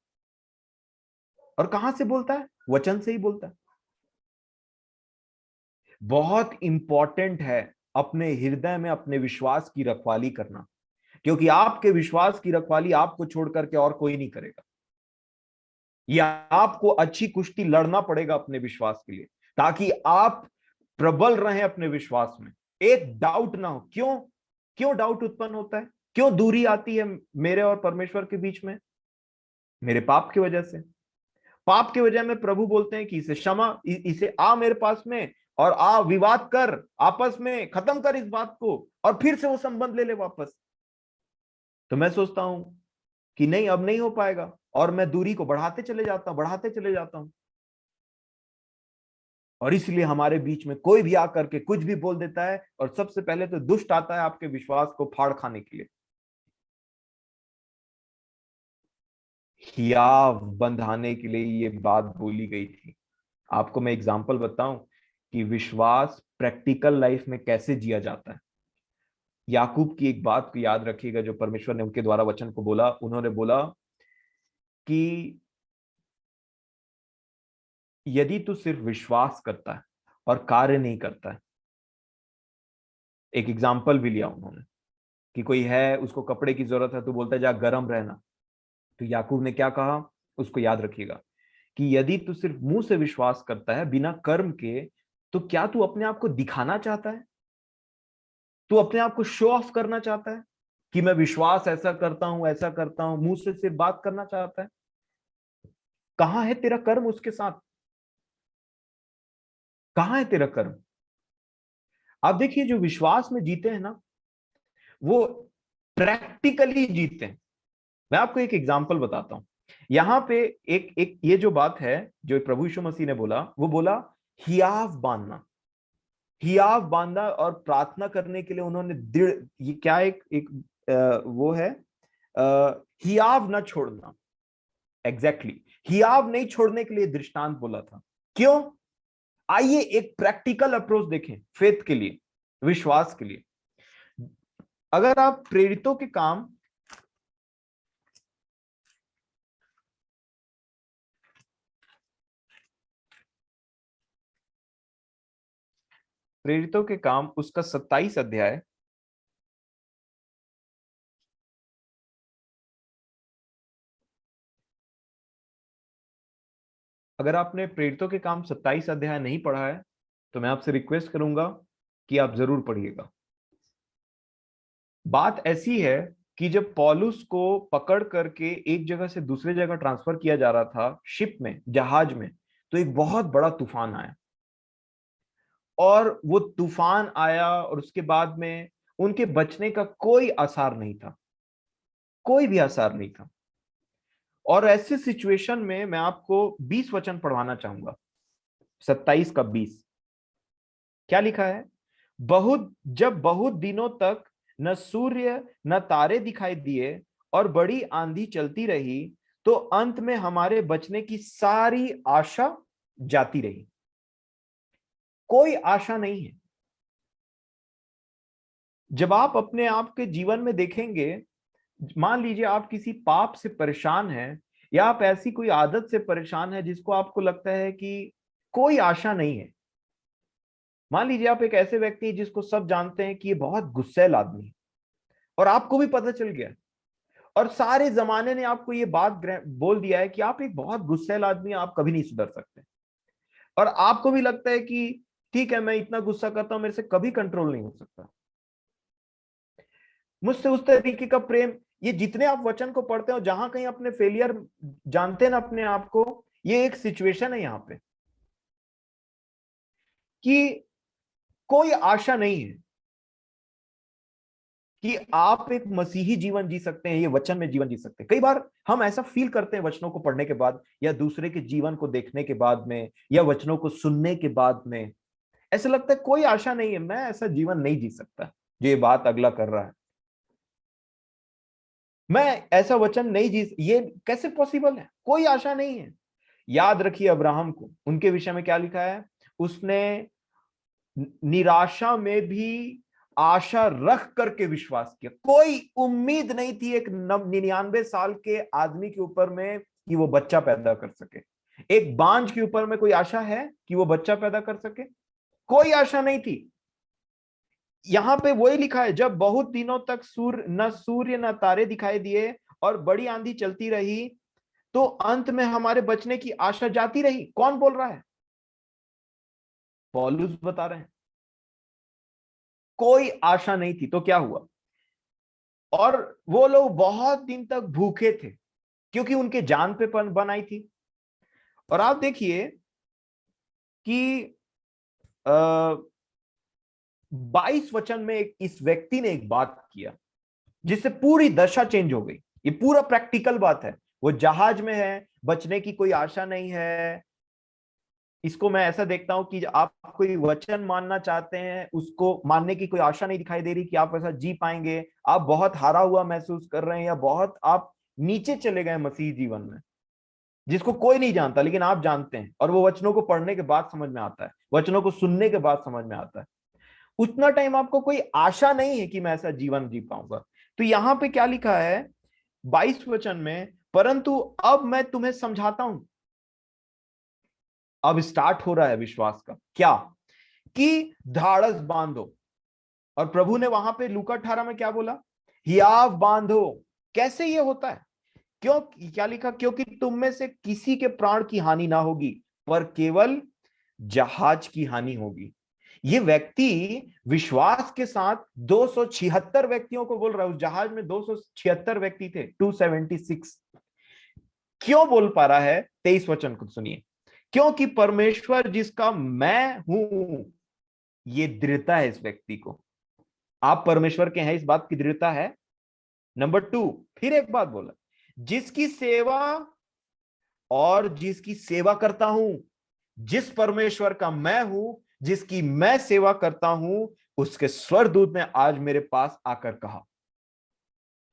और कहां से बोलता है? वचन से ही बोलता है। बहुत इंपॉर्टेंट है अपने हृदय में अपने विश्वास की रखवाली करना, क्योंकि आपके विश्वास की रखवाली आपको छोड़ करके और कोई नहीं करेगा। या आपको अच्छी कुश्ती लड़ना पड़ेगा अपने विश्वास के लिए, ताकि आप प्रबल रहें अपने विश्वास में, एक डाउट ना हो। क्यों क्यों डाउट उत्पन्न होता है, क्यों दूरी आती है मेरे और परमेश्वर के बीच में? मेरे पाप की वजह से। पाप की वजह में प्रभु बोलते हैं कि इसे क्षमा, इसे आ मेरे पास में और आ विवाद कर, आपस में खत्म कर इस बात को, और फिर से वो संबंध ले ले वापस। तो मैं सोचता हूं कि नहीं, अब नहीं हो पाएगा, और मैं दूरी को बढ़ाते चले जाता हूं, बढ़ाते चले जाता हूं। और इसलिए हमारे बीच में कोई भी आकर के कुछ भी बोल देता है, और सबसे पहले तो दुष्ट आता है आपके विश्वास को फाड़ खाने के लिए। हियाव बंधाने के लिए ये बात बोली गई थी। आपको मैं एग्जांपल बताऊं कि विश्वास प्रैक्टिकल लाइफ में कैसे जिया जाता है। याकूब की एक बात को याद रखिएगा, जो परमेश्वर ने उनके द्वारा वचन को बोला। उन्होंने बोला कि यदि तू सिर्फ विश्वास करता है और कार्य नहीं करता है। एक एग्जाम्पल भी लिया उन्होंने कि कोई है, उसको कपड़े की जरूरत है, तो बोलता है जा गर्म रहना। तो याकूब ने क्या कहा, उसको याद रखिएगा, कि यदि तू सिर्फ मुंह से विश्वास करता है बिना कर्म के, तो क्या तू अपने आप को दिखाना चाहता है? तू अपने आप को शो ऑफ करना चाहता है कि मैं विश्वास ऐसा करता हूं, ऐसा करता हूं, मुंह से सिर्फ बात करना चाहता है? कहां है तेरा कर्म उसके साथ? कहां है तेरा कर्म? आप देखिए, जो विश्वास में जीते हैं ना, वो प्रैक्टिकली जीते हैं। मैं आपको एक एग्जांपल बताता हूं। यहां पे एक एक ये जो बात है, जो प्रभु यीशु मसीह ने बोला, वो बोला हियाव बांधना। हियाव बांधा, और प्रार्थना करने के लिए उन्होंने दृढ़, ये क्या एक वो है, हियाव ना छोड़ना। Exactly exactly। हियाव नहीं छोड़ने के लिए दृष्टांत बोला था। क्यों? आइए एक प्रैक्टिकल अप्रोच देखें फेथ के लिए, विश्वास के लिए। अगर आप प्रेरितों के काम उसका 27 अध्याय, अगर आपने प्रेरितों के काम 27 अध्याय नहीं पढ़ा है, तो मैं आपसे रिक्वेस्ट करूंगा कि आप जरूर पढ़िएगा। बात ऐसी है कि जब पौलुस को पकड़ करके एक जगह से दूसरे जगह ट्रांसफर किया जा रहा था शिप में, जहाज में, तो एक बहुत बड़ा तूफान आया। और वो तूफान आया और उसके बाद में उनके बचने का कोई आसार नहीं था, कोई भी आसार नहीं था। और ऐसे सिचुएशन में मैं आपको 20 वचन पढ़वाना चाहूंगा, 27 का 20। क्या लिखा है? जब बहुत दिनों तक न सूर्य न तारे दिखाई दिए और बड़ी आंधी चलती रही, तो अंत में हमारे बचने की सारी आशा जाती रही। कोई आशा नहीं है। जब आप अपने आप के जीवन में देखेंगे, मान लीजिए आप किसी पाप से परेशान हैं, या आप ऐसी कोई आदत से परेशान है जिसको आपको लगता है कि कोई आशा नहीं है। मान लीजिए आप एक ऐसे व्यक्ति हैं जिसको सब जानते हैं कि ये बहुत गुस्सैल आदमी है, और आपको भी पता चल गया, और सारे जमाने ने आपको ये बात बोल दिया है कि आप एक बहुत गुस्सैल आदमी हैं, आप कभी नहीं सुधर सकते। और आपको भी लगता है कि ठीक है, मैं इतना गुस्सा करता हूं, मेरे से कभी कंट्रोल नहीं हो सकता, मुझसे उस तरीके का प्रेम। ये जितने आप वचन को पढ़ते हो, जहां कहीं अपने फेलियर जानते हैं ना अपने आप को, ये एक सिचुएशन है यहां पे कि कोई आशा नहीं है कि आप एक मसीही जीवन जी सकते हैं, ये वचन में जीवन जी सकते हैं। कई बार हम ऐसा फील करते हैं वचनों को पढ़ने के बाद, या दूसरे के जीवन को देखने के बाद में, या वचनों को सुनने के बाद में, ऐसा लगता है कोई आशा नहीं है, मैं ऐसा जीवन नहीं जी सकता जो ये बात अगला कर रहा है। मैं ऐसा वचन नहीं जी, ये कैसे पॉसिबल है? कोई आशा नहीं है। याद रखिए अब्राहम को, उनके विषय में क्या लिखा है? उसने निराशा में भी आशा रख करके विश्वास किया। कोई उम्मीद नहीं थी एक 99 साल के आदमी के ऊपर में कि वो बच्चा पैदा कर सके। एक बांझ के ऊपर में कोई आशा है कि वो बच्चा पैदा कर सके? कोई आशा नहीं थी। यहां पे वही लिखा है, जब बहुत दिनों तक सूर्य न तारे दिखाई दिए और बड़ी आंधी चलती रही, तो अंत में हमारे बचने की आशा जाती रही। कौन बोल रहा है? पौलुस बता रहे हैं। कोई आशा नहीं थी तो क्या हुआ? और वो लोग बहुत दिन तक भूखे थे क्योंकि उनके जान पे बन आई थी। और आप देखिए कि 22 वचन में इस व्यक्ति ने एक बात किया जिससे पूरी दशा चेंज हो गई। ये पूरा प्रैक्टिकल बात है। वो जहाज में है, बचने की कोई आशा नहीं है। इसको मैं ऐसा देखता हूं कि आप कोई वचन मानना चाहते हैं, उसको मानने की कोई आशा नहीं दिखाई दे रही कि आप ऐसा जी पाएंगे, आप बहुत हारा हुआ महसूस कर रहे हैं या बहुत आप नीचे चले गए मसीह जीवन में, जिसको कोई नहीं जानता लेकिन आप जानते हैं, और वो वचनों को पढ़ने के बाद समझ में आता है, वचनों को सुनने के बाद समझ में आता है। उतना टाइम आपको कोई आशा नहीं है कि मैं ऐसा जीवन जी पाऊंगा। तो यहां पे क्या लिखा है 22 वचन में, परंतु अब मैं तुम्हें समझाता हूं। अब स्टार्ट हो रहा है विश्वास का क्या, कि धाड़स बांधो। और प्रभु ने वहां पे लूका 18 में क्या बोला? हियाव बांधो। कैसे ये होता है? क्यों? क्या लिखा? क्योंकि तुम में से किसी के प्राण की हानि ना होगी, पर केवल जहाज की हानि होगी। ये व्यक्ति विश्वास के साथ 276 व्यक्तियों को बोल रहा है। उस जहाज में 276 व्यक्ति थे, 276। क्यों बोल पा रहा है? 23 वचन को सुनिए। क्योंकि परमेश्वर जिसका मैं हूं, ये दृढ़ता है इस व्यक्ति को। आप परमेश्वर के हैं, इस बात की दृढ़ता है। नंबर 2, फिर एक बात बोला, जिसकी सेवा और जिसकी सेवा करता हूं, जिस परमेश्वर का मैं हूं, जिसकी मैं सेवा करता हूं, उसके स्वर्गदूत ने आज मेरे पास आकर कहा,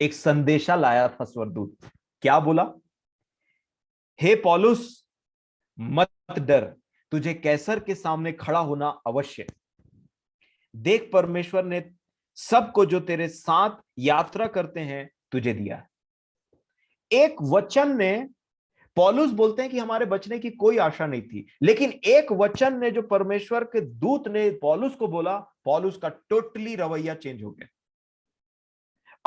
एक संदेशा लाया था स्वर्गदूत। क्या बोला? हे पौलुस, मत डर, तुझे कैसर के सामने खड़ा होना अवश्य। देख, परमेश्वर ने सबको जो तेरे साथ यात्रा करते हैं तुझे दिया है। एक वचन ने, पौलुस बोलते हैं कि हमारे बचने की कोई आशा नहीं थी, लेकिन एक वचन ने जो परमेश्वर के दूत ने पौलुस को बोला, पौलुस का टोटली रवैया चेंज हो गया।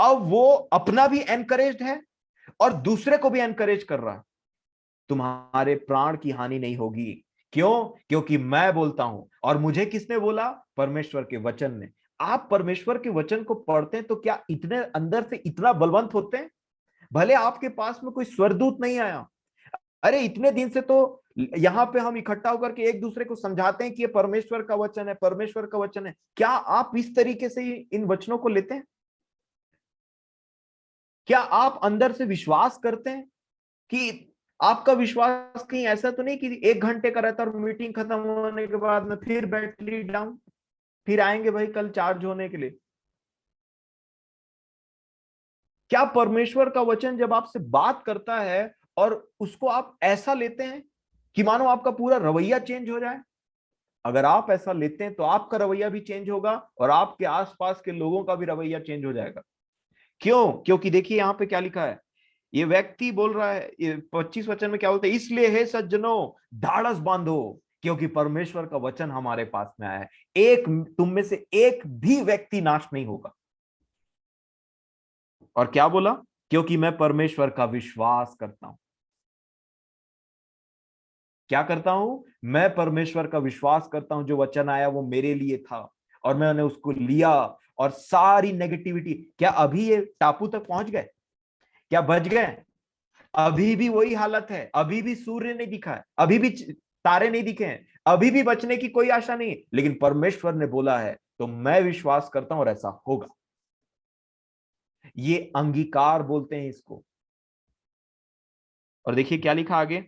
अब वो अपना भी एनकरेज्ड है और दूसरे को भी एनकरेज कर रहा है, तुम्हारे प्राण की हानि नहीं होगी। क्यों? क्योंकि मैं बोलता हूं। और मुझे किसने बोला? परमेश्वर के वचन ने। आप परमेश्वर के वचन को पढ़ते हैं तो क्या इतने अंदर से इतना बलवंत होते हैं? भले आपके पास में कोई स्वर्गदूत नहीं आया, अरे इतने दिन से तो यहां पे हम इकट्ठा होकर के एक दूसरे को समझाते हैं कि ये परमेश्वर का वचन है, परमेश्वर का वचन है। क्या आप इस तरीके से इन वचनों को लेते हैं? क्या आप अंदर से विश्वास करते हैं कि आपका विश्वास कहीं ऐसा तो नहीं कि 1 घंटे का रहता और मीटिंग खत्म होने के बाद में फिर बैटरी डाउन, फिर आएंगे भाई कल चार्ज होने के लिए? क्या परमेश्वर का वचन जब आपसे बात करता है और उसको आप ऐसा लेते हैं कि मानो आपका पूरा रवैया चेंज हो जाए? अगर आप ऐसा लेते हैं तो आपका रवैया भी चेंज होगा और आपके आसपास के लोगों का भी रवैया चेंज हो जाएगा। क्यों? क्योंकि देखिए यहां पे क्या लिखा है, ये व्यक्ति बोल रहा है, ये 25 वचन में क्या बोलते हैं, इसलिए हे सज्जनों, ढाढ़स बांधो, क्योंकि परमेश्वर का वचन हमारे पास में आया है, एक तुम में से एक भी व्यक्ति नाश नहीं होगा। और क्या बोला? क्योंकि मैं परमेश्वर का विश्वास करता हूं। क्या करता हूं? मैं परमेश्वर का विश्वास करता हूं। जो वचन आया वो मेरे लिए था और मैंने उसको लिया। और सारी नेगेटिविटी, क्या अभी ये टापू तक पहुंच गए? क्या बच गए? अभी भी वही हालत है, अभी भी सूर्य नहीं दिखा है, अभी भी तारे नहीं दिखे हैं, अभी भी बचने की कोई आशा नहीं है, लेकिन परमेश्वर ने बोला है तो मैं विश्वास करता हूं और ऐसा होगा। ये अंगीकार बोलते हैं इसको। और देखिए क्या लिखा आगे,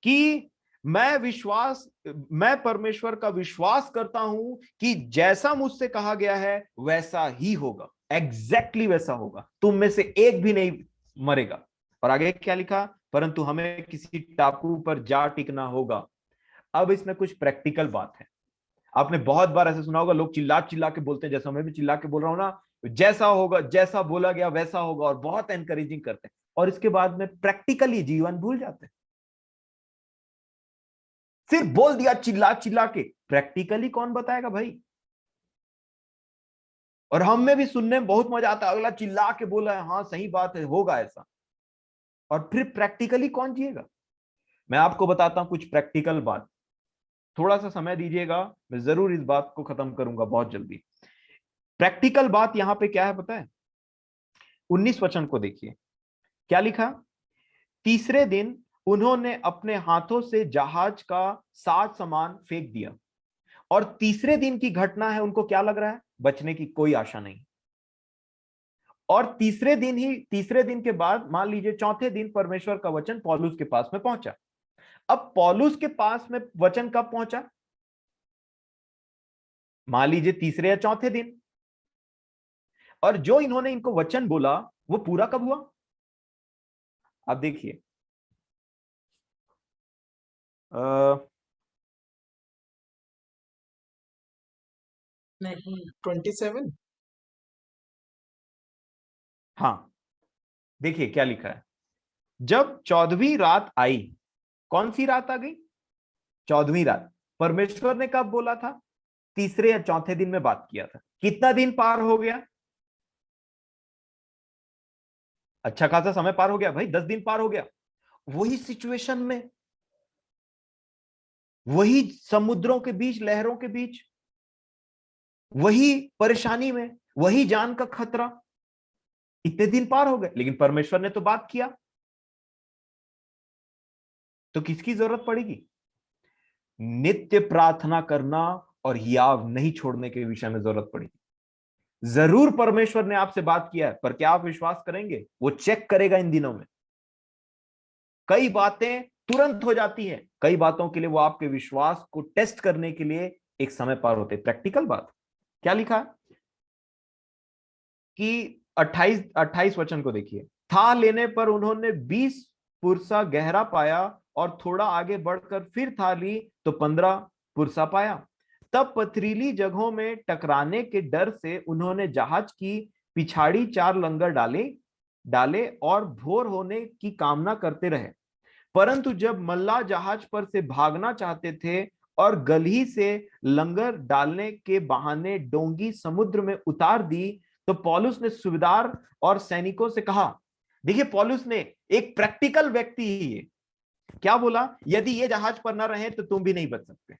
कि मैं परमेश्वर का विश्वास करता हूं कि जैसा मुझसे कहा गया है वैसा ही होगा, एग्जैक्टली वैसा होगा, तुम में से एक भी नहीं मरेगा। और आगे क्या लिखा, परंतु हमें किसी टापू पर जा टिकना होगा। अब इसमें कुछ प्रैक्टिकल बात है। आपने बहुत बार ऐसे सुना होगा, लोग चिल्ला चिल्ला के बोलते हैं, जैसा मैं भी चिल्ला के बोल रहा हूं ना, जैसा होगा, जैसा बोला गया वैसा होगा, और बहुत एनकरेजिंग करते हैं, और इसके बाद में प्रैक्टिकली जीवन भूल जाते हैं। सिर्फ बोल दिया चिल्ला चिल्ला के, प्रैक्टिकली कौन बताएगा भाई? और हम में भी सुनने में बहुत मजा आता है, अगला चिल्ला के बोला है हाँ सही बात है, होगा ऐसा। और फिर प्रैक्टिकली कौन जिएगा? मैं आपको बताता हूं कुछ प्रैक्टिकल बात, थोड़ा सा समय दीजिएगा, मैं जरूर इस बात को खत्म करूंगा बहुत जल्दी। प्रैक्टिकल बात यहां पे क्या है पता है? 19 वचन को देखिए, क्या लिखा? तीसरे दिन उन्होंने अपने हाथों से जहाज का साज सामान फेंक दिया। और तीसरे दिन की घटना है, उनको क्या लग रहा है? बचने की कोई आशा नहीं। और तीसरे दिन के बाद मान लीजिए चौथे दिन परमेश्वर का वचन पौलुस के पास में पहुंचा। अब पौलुस के पास में वचन कब पहुंचा? मान लीजिए तीसरे या चौथे दिन। और जो इन्होंने इनको वचन बोला वो पूरा कब हुआ? आप देखिए, नहीं, 27। हाँ, देखिए क्या लिखा है। जब 14वीं रात आई, कौन सी रात आ गई? 14वीं रात। परमेश्वर ने कब बोला था? तीसरे या चौथे दिन में बात किया था। कितना दिन पार हो गया? अच्छा खासा समय पार हो गया भाई, 10 दिन पार हो गया। वही सिचुएशन में, वही समुद्रों के बीच, लहरों के बीच, वही परेशानी में, वही जान का खतरा, इतने दिन पार हो गए, लेकिन परमेश्वर ने तो बात किया। तो किसकी जरूरत पड़ेगी? नित्य प्रार्थना करना और हियाव नहीं छोड़ने के विषय में जरूरत पड़ेगी। जरूर परमेश्वर ने आपसे बात किया है, पर क्या आप विश्वास करेंगे? वो चेक करेगा इन दिनों में। कई बातें तुरंत हो जाती हैं, कई बातों के लिए वो आपके विश्वास को टेस्ट करने के लिए एक समय पार होते। प्रैक्टिकल बात क्या लिखा है कि 28 वचन को देखिए। था लेने पर उन्होंने 20 पुरसा गहरा पाया, और थोड़ा आगे बढ़कर फिर था ली तो 15 पुरसा पाया। तब पथरीली जगहों में टकराने के डर से उन्होंने जहाज की पिछाड़ी 4 लंगर डाले डाले और भोर होने की कामना करते रहे। परंतु जब मल्लाह जहाज पर से भागना चाहते थे और गलही से लंगर डालने के बहाने डोंगी समुद्र में उतार दी, तो पौलुस ने सूबेदार और सैनिकों से कहा। देखिए पौलुस ने, एक प्रैक्टिकल व्यक्ति ही है, क्या बोला? यदि ये जहाज पर ना रहे तो तुम भी नहीं बच सकते।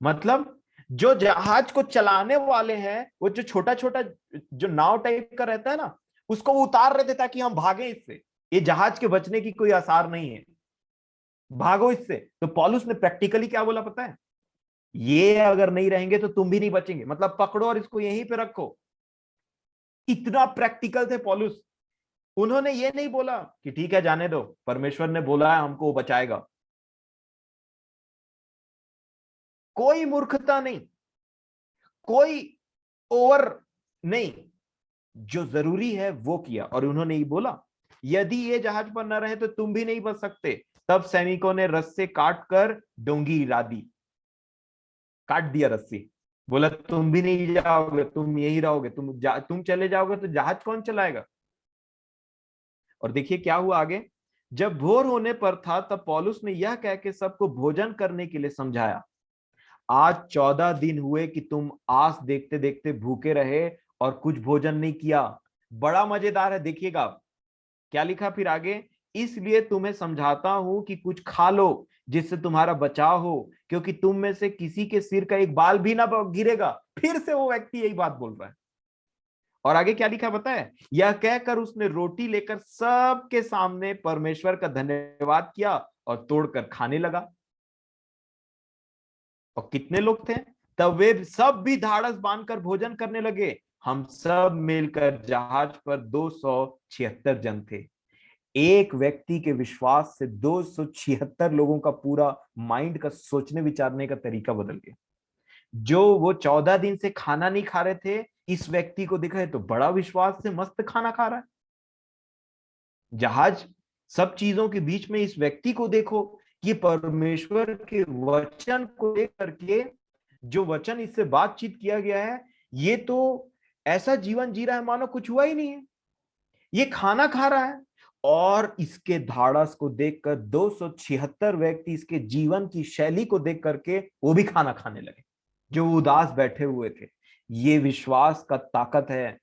मतलब जो जहाज को चलाने वाले हैं, वो जो छोटा छोटा जो नाव टाइप का रहता है ना, उसको वो उतार रहे थे ताकि हम भागे इससे। ये जहाज के बचने की कोई आसार नहीं है, भागो इससे। तो पौलुस ने प्रैक्टिकली क्या बोला पता है? ये अगर नहीं रहेंगे तो तुम भी नहीं बचेंगे, मतलब पकड़ो और इसको यहीं पे रखो। इतना प्रैक्टिकल थे पौलुस। उन्होंने ये नहीं बोला कि ठीक है जाने दो, परमेश्वर ने बोला है हमको, वो बचाएगा। कोई मूर्खता नहीं, कोई ओवर नहीं, जो जरूरी है वो किया। और उन्होंने ही बोला यदि ये जहाज पर न रहे तो तुम भी नहीं बच सकते। तब सैनिकों ने रस्से काट कर डोंगी गिरा दी, काट दिया रस्सी। बोला तुम भी नहीं जाओगे, तुम यही रहोगे, तुम चले जाओगे तो जहाज कौन चलाएगा? और देखिए क्या हुआ आगे। जब भोर होने पर था तब पौलुस ने यह कह के सबको भोजन करने के लिए समझाया। आज 14 दिन हुए कि तुम आस देखते देखते भूखे रहे और कुछ भोजन नहीं किया। बड़ा मजेदार है, देखिएगा आप क्या लिखा फिर आगे। इसलिए तुम्हें समझाता हूं कि कुछ खा लो जिससे तुम्हारा बचाव हो, क्योंकि तुम में से किसी के सिर का एक बाल भी ना गिरेगा। फिर से वो व्यक्ति यही बात बोल रहा है। और आगे क्या लिखा पता है? यह कहकर उसने रोटी लेकर सबके सामने परमेश्वर का धन्यवाद किया और तोड़कर खाने लगा। और कितने लोग थे? तब वे सब भी धाड़स बांधकर भोजन करने लगे। हम सब मिलकर जहाज पर 276 जन थे। एक व्यक्ति के विश्वास से 276 लोगों का पूरा माइंड का सोचने विचारने का तरीका बदल गया। जो वो 14 दिन से खाना नहीं खा रहे थे, इस व्यक्ति को देखा है तो बड़ा विश्वास से मस्त खाना खा रहा है। जहाज सब चीजों के बीच में इस व्यक्ति को देखो कि परमेश्वर के वचन को लेकर के, जो वचन इससे बातचीत किया गया है, ये तो ऐसा जीवन जी रहा है मानो कुछ हुआ ही नहीं है। ये खाना खा रहा है। और इसके धाड़स को देखकर 276 व्यक्ति इसके जीवन की शैली को देख करके वो भी खाना खाने लगे। जो उदास बैठे हुए थे। ये विश्वास का ताकत है।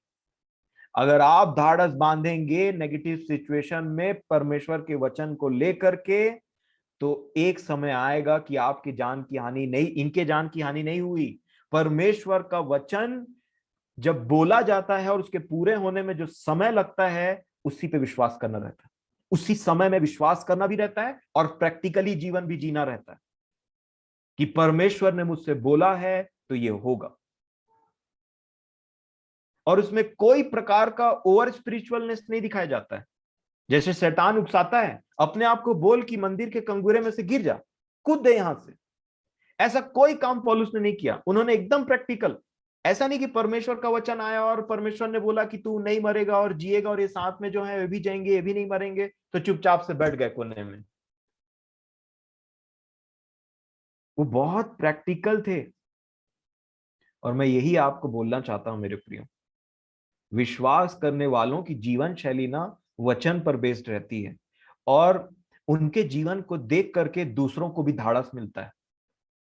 अगर आप धाड़स बांधेंगे नेगेटिव सिचुएशन में परमेश्वर के वचन को लेकर के, तो एक समय आएगा कि आपकी जान की हानि नहीं, इनके जान की हानि नहीं हुई। परमेश्वर का वचन जब बोला जाता है और उसके पूरे होने में जो समय लगता है, उसी पे विश्वास करना रहता है। उसी समय में विश्वास करना भी रहता है और प्रैक्टिकली जीवन भी जीना रहता है कि परमेश्वर ने मुझसे बोला है तो ये होगा। और उसमें कोई प्रकार का ओवर स्पिरिचुअलनेस नहीं दिखाया जाता है। जैसे शैतान उकसाता है, अपने आप को बोल कि मंदिर के कंगूरे में से गिर जा, कूद दे यहां से। ऐसा कोई काम पौलुस ने नहीं किया। उन्होंने एकदम प्रैक्टिकल, ऐसा नहीं कि परमेश्वर का वचन आया और परमेश्वर ने बोला कि तू नहीं मरेगा और जिएगा और ये साथ में जो है वे भी जाएंगे, ये भी नहीं मरेंगे, तो चुपचाप से बैठ गए कोने में। वो बहुत प्रैक्टिकल थे। और मैं यही आपको बोलना चाहता हूं मेरे प्रियो, विश्वास करने वालों की जीवन शैली ना वचन पर बेस्ड रहती है, और उनके जीवन को देख करके दूसरों को भी धाड़स मिलता है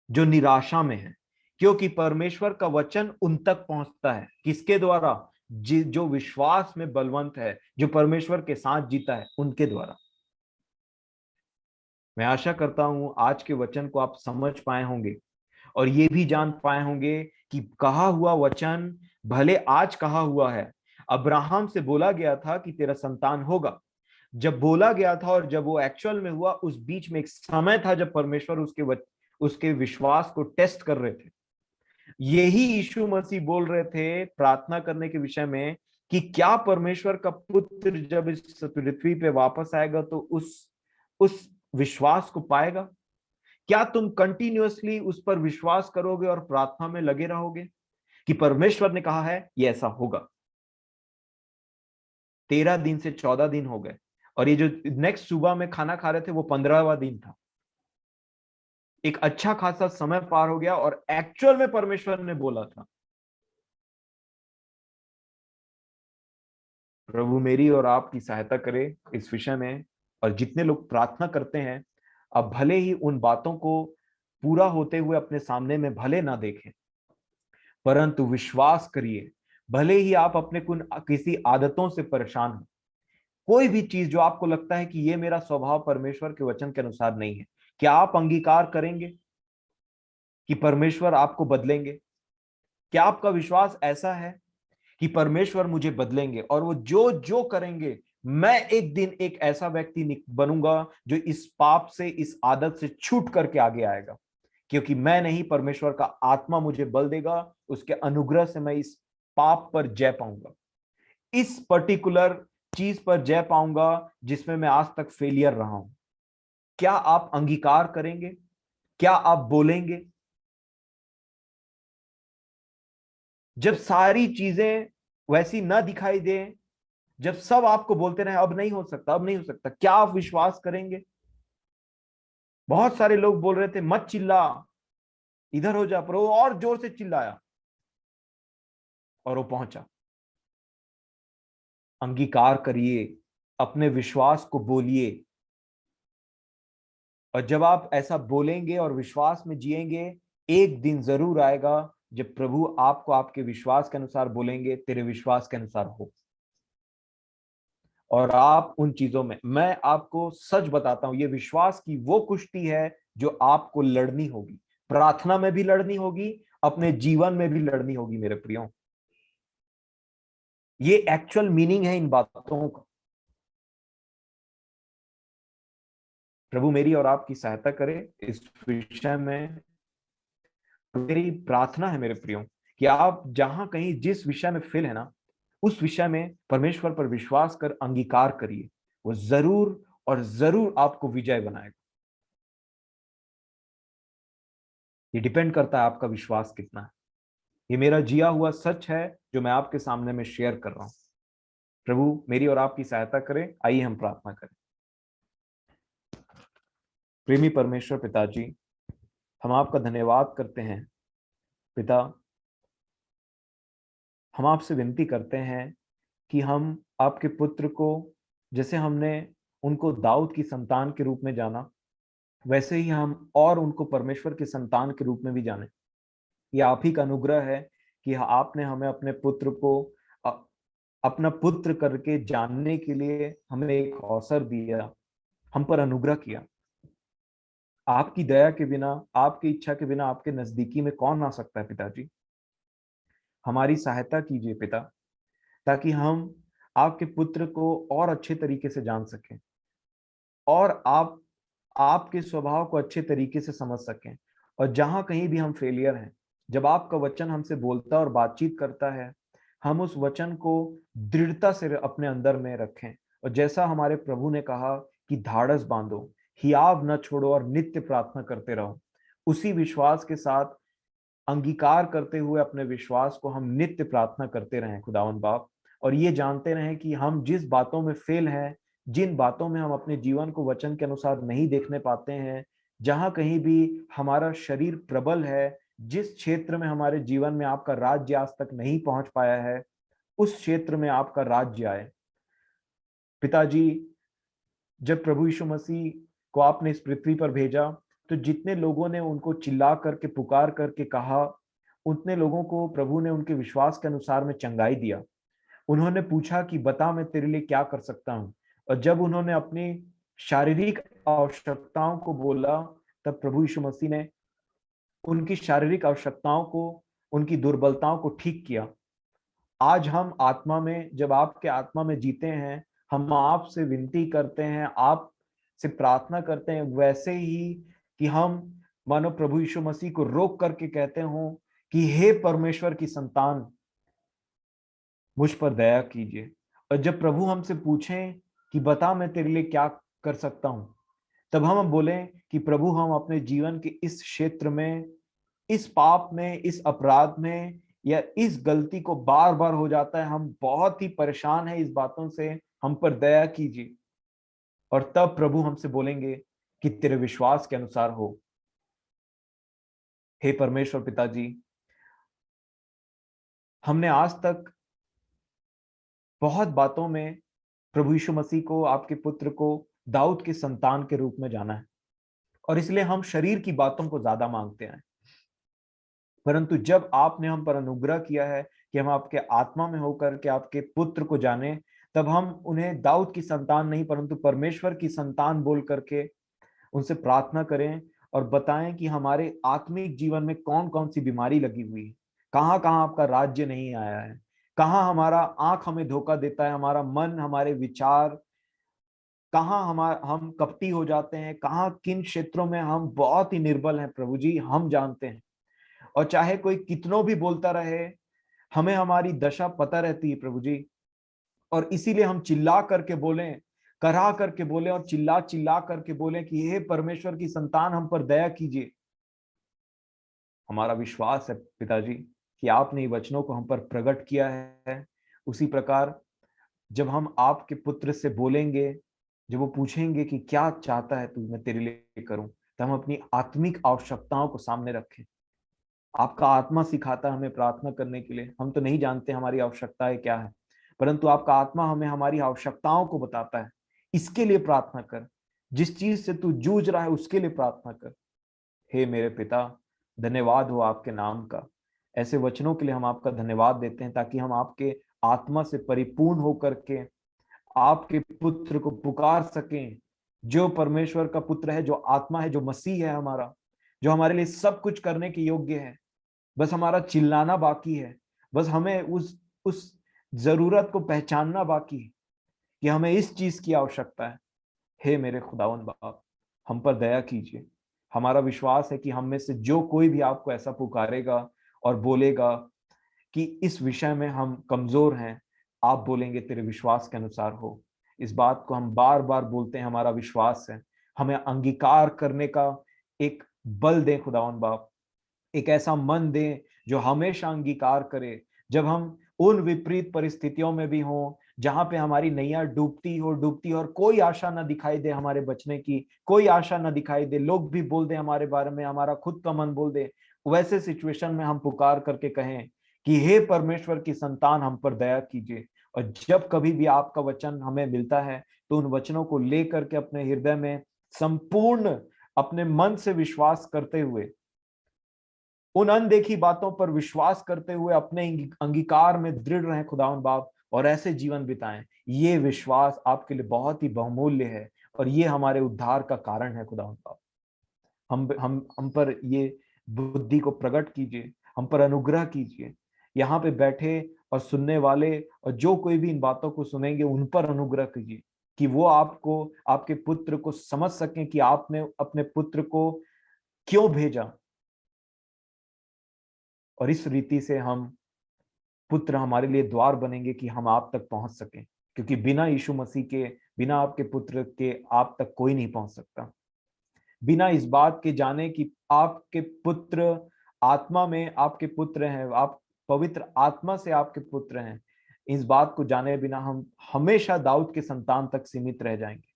जो निराशा में है, क्योंकि परमेश्वर का वचन उन तक पहुंचता है। किसके द्वारा? जो विश्वास में बलवंत है, जो परमेश्वर के साथ जीता है, उनके द्वारा। मैं आशा करता हूं आज के वचन को आप समझ पाए होंगे और ये भी जान पाए होंगे कि कहा हुआ वचन भले आज कहा हुआ है। अब्राहम से बोला गया था कि तेरा संतान होगा। जब बोला गया था और जब वो एक्चुअल में हुआ, उस बीच में एक समय था जब परमेश्वर उसके विश्वास को टेस्ट कर रहे थे। यही यीशु मसीह बोल रहे थे प्रार्थना करने के विषय में कि क्या परमेश्वर का पुत्र जब इस पृथ्वी पे वापस आएगा तो उस विश्वास को पाएगा? क्या तुम कंटिन्यूअसली उस पर विश्वास करोगे और प्रार्थना में लगे रहोगे कि परमेश्वर ने कहा है ये ऐसा होगा? 13 दिन से 14 दिन हो गए और ये जो नेक्स्ट सुबह में खाना खा रहे थे वो 15वां दिन था। एक अच्छा खासा समय पार हो गया और एक्चुअल में परमेश्वर ने बोला था। प्रभु मेरी और आपकी सहायता करे इस विषय में। और जितने लोग प्रार्थना करते हैं, अब भले ही उन बातों को पूरा होते हुए अपने सामने में भले ना देखें, परंतु विश्वास करिए। भले ही आप अपने किसी आदतों से परेशान हो, कोई भी चीज जो आपको लगता है कि ये मेरा स्वभाव परमेश्वर के वचन के अनुसार नहीं है, क्या आप अंगीकार करेंगे कि परमेश्वर आपको बदलेंगे? क्या आपका विश्वास ऐसा है कि परमेश्वर मुझे बदलेंगे और वो जो जो करेंगे, मैं एक दिन एक ऐसा व्यक्ति बनूंगा जो इस पाप से, इस आदत से छूट करके आगे आएगा? क्योंकि मैं नहीं, परमेश्वर का आत्मा मुझे बल देगा, उसके अनुग्रह से मैं इस पाप पर जय पाऊंगा, इस पर्टिकुलर चीज पर जय पाऊंगा जिसमें मैं आज तक फेलियर रहा हूं। क्या आप अंगीकार करेंगे? क्या आप बोलेंगे? जब सारी चीजें वैसी ना दिखाई दे, जब सब आपको बोलते रहे अब नहीं हो सकता, अब नहीं हो सकता, क्या आप विश्वास करेंगे? बहुत सारे लोग बोल रहे थे मत चिल्ला, इधर हो जा, पर वो और जोर से चिल्लाया और वो पहुंचा। अंगीकार करिए, अपने विश्वास को बोलिए। और जब आप ऐसा बोलेंगे और विश्वास में जिएंगे, एक दिन जरूर आएगा जब प्रभु आपको आपके विश्वास के अनुसार बोलेंगे तेरे विश्वास के अनुसार हो। और आप उन चीजों में, मैं आपको सच बताता हूं, ये विश्वास की वो कुश्ती है जो आपको लड़नी होगी। प्रार्थना में भी लड़नी होगी, अपने जीवन में भी लड़नी होगी मेरे प्रियो। ये एक्चुअल मीनिंग है इन बातों का। प्रभु मेरी और आपकी सहायता करे इस विषय में। मेरी प्रार्थना है मेरे प्रियो कि आप जहां कहीं जिस विषय में फेल है ना, उस विषय में परमेश्वर पर विश्वास कर अंगीकार करिए। वो जरूर और जरूर आपको विजय बनाएगा। ये डिपेंड करता है आपका विश्वास कितना है। ये मेरा जिया हुआ सच है जो मैं आपके सामने में शेयर कर रहा हूं। प्रभु मेरी और आपकी सहायता करें। आइए हम प्रार्थना करें। प्रेमी परमेश्वर पिताजी, हम आपका धन्यवाद करते हैं। पिता, हम आपसे विनती करते हैं कि हम आपके पुत्र को, जैसे हमने उनको दाऊद की संतान के रूप में जाना, वैसे ही हम और उनको परमेश्वर के संतान के रूप में भी जाने। ये आप ही का अनुग्रह है कि आपने हमें अपने पुत्र को अपना पुत्र करके जानने के लिए हमें एक अवसर दिया, हम पर अनुग्रह किया। आपकी दया के बिना, आपकी इच्छा के बिना आपके नजदीकी में कौन आ सकता है पिताजी? हमारी सहायता कीजिए पिता, ताकि हम आपके पुत्र को और अच्छे तरीके से जान सकें और आपके स्वभाव को अच्छे तरीके से समझ सकें। और जहां कहीं भी हम फेलियर हैं, जब आपका वचन हमसे बोलता और बातचीत करता है, हम उस वचन को दृढ़ता से अपने अंदर में रखें। और जैसा हमारे प्रभु ने कहा कि धाड़स बांधो, हियाव न छोड़ो और नित्य प्रार्थना करते रहो, उसी विश्वास के साथ अंगीकार करते हुए अपने विश्वास को हम नित्य प्रार्थना करते रहें खुदावन बाप। और ये जानते रहें कि हम जिस बातों में फेल हैं, जिन बातों में हम अपने जीवन को वचन के अनुसार नहीं देखने पाते हैं, जहां कहीं भी हमारा शरीर प्रबल है, जिस क्षेत्र में हमारे जीवन में आपका राज्य आज तक नहीं पहुंच पाया है, उस क्षेत्र में आपका राज्य आए पिताजी। जब प्रभु यीशु मसीह को आपने इस पृथ्वी पर भेजा, तो जितने लोगों ने उनको चिल्ला करके पुकार करके कहा, उतने लोगों को प्रभु ने उनके विश्वास के अनुसार में चंगाई दिया। उन्होंने पूछा कि बता मैं तेरे लिए क्या कर सकता हूं। और जब उन्होंने अपनी शारीरिक आवश्यकताओं को बोला, तब प्रभु यीशु मसीह ने उनकी शारीरिक आवश्यकताओं को, उनकी दुर्बलताओं को ठीक किया। आज हम आत्मा में, जब आपके आत्मा में जीते हैं, हम आपसे विनती करते हैं, आप से प्रार्थना करते हैं वैसे ही कि हम मानो प्रभु यीशु मसीह को रोक करके कहते हो कि हे परमेश्वर की संतान, मुझ पर दया कीजिए। और जब प्रभु हमसे पूछें कि बता मैं तेरे लिए क्या कर सकता हूं, तब हम बोलें कि प्रभु हम अपने जीवन के इस क्षेत्र में, इस पाप में, इस अपराध में या इस गलती को बार बार हो जाता है, हम बहुत ही परेशान हैं इस बातों से, हम पर दया कीजिए। और तब प्रभु हमसे बोलेंगे कि तेरे विश्वास के अनुसार हो। हे परमेश्वर पिताजी, हमने आज तक बहुत बातों में प्रभु यीशु मसीह को, आपके पुत्र को दाऊद की संतान के रूप में जाना है, और इसलिए हम शरीर की बातों को ज्यादा मांगते हैं। परंतु जब आपने हम पर अनुग्रह किया है कि हम आपके आत्मा में होकर के आपके पुत्र को जाने, तब हम उन्हें दाऊद की संतान नहीं परंतु परमेश्वर की संतान बोल करके उनसे प्रार्थना करें और बताएं कि हमारे आत्मिक जीवन में कौन कौन सी बीमारी लगी हुई है, कहाँ कहाँ आपका राज्य नहीं आया है, कहाँ हमारा आंख हमें धोखा देता है, हमारा मन, हमारे विचार, कहाँ हम कपटी हो जाते हैं, कहाँ किन क्षेत्रों में हम बहुत ही निर्बल हैं प्रभु जी, हम जानते हैं। और चाहे कोई कितनों भी बोलता रहे, हमें हमारी दशा पता रहती है प्रभु जी। और इसीलिए हम चिल्ला करके बोलें, करा करके बोले और चिल्ला चिल्ला करके बोले कि हे परमेश्वर की संतान, हम पर दया कीजिए। हमारा विश्वास है पिताजी कि आपने वचनों को हम पर प्रकट किया है। उसी प्रकार जब हम आपके पुत्र से बोलेंगे, जब वो पूछेंगे कि क्या चाहता है तू मैं तेरे लिए करूं, तो हम अपनी आत्मिक आवश्यकताओं को सामने रखें। आपका आत्मा सिखाता है हमें प्रार्थना करने के लिए। हम तो नहीं जानते हमारी आवश्यकताएं क्या है, परंतु आपका आत्मा हमें हमारी आवश्यकताओं को बताता है। इसके लिए प्रार्थना कर, जिस चीज से तू जूझ रहा है उसके लिए प्रार्थना कर। हे मेरे पिता, धन्यवाद हो आपके नाम का। ऐसे वचनों के लिए हम आपका धन्यवाद देते हैं, ताकि हम आपके आत्मा से परिपूर्ण होकर के आपके पुत्र को पुकार सकें, जो परमेश्वर का पुत्र है, जो आत्मा है, जो मसीह है हमारा, जो हमारे लिए सब कुछ करने के योग्य है। बस हमारा चिल्लाना बाकी है, बस हमें उस जरूरत को पहचानना बाकी है कि हमें इस चीज की आवश्यकता है। हे मेरे खुदावन बाप, हम पर दया कीजिए। हमारा विश्वास है कि हम में से जो कोई भी आपको ऐसा पुकारेगा और बोलेगा कि इस विषय में हम कमजोर हैं, आप बोलेंगे तेरे विश्वास के अनुसार हो। इस बात को हम बार बार बोलते हैं, हमारा विश्वास है। हमें अंगीकार करने का एक बल दें खुदावन बाप, एक ऐसा मन दें जो हमेशा अंगीकार करे। जब हम उन विपरीत परिस्थितियों में भी हों, जहां पे हमारी नैया डूबती हो और कोई आशा ना दिखाई दे हमारे बचने की, कोई आशा ना दिखाई दे, लोग भी बोल दे हमारे बारे में, हमारा खुद का मन बोल दे, वैसे सिचुएशन में हम पुकार करके कहें कि हे परमेश्वर की संतान, हम पर दया कीजिए। और जब कभी भी आपका वचन हमें मिलता है, तो उन वचनों को लेकर के अपने हृदय में संपूर्ण अपने मन से विश्वास करते हुए उन अनदेखी बातों पर विश्वास करते हुए अपने अंगीकार में दृढ़ रहें खुदावन बाप, और ऐसे जीवन बिताएं। ये विश्वास आपके लिए बहुत ही बहुमूल्य है और ये हमारे उद्धार का कारण है खुदावन बाप। हम पर ये बुद्धि को प्रकट कीजिए, हम पर अनुग्रह कीजिए। यहाँ पे बैठे और सुनने वाले और जो कोई भी इन बातों को सुनेंगे उन पर अनुग्रह कीजिए कि वो आपको, आपके पुत्र को समझ सकें कि आपने अपने पुत्र को क्यों भेजा, और इस रीति से हम पुत्र हमारे लिए द्वार बनेंगे कि हम आप तक पहुंच सकें, क्योंकि बिना यीशु मसीह के, बिना आपके पुत्र के आप तक कोई नहीं पहुंच सकता। बिना इस बात के जाने कि आपके पुत्र आत्मा में आपके पुत्र हैं, आप पवित्र आत्मा से आपके पुत्र हैं, इस बात को जाने बिना हम हमेशा दाऊद के संतान तक सीमित रह जाएंगे।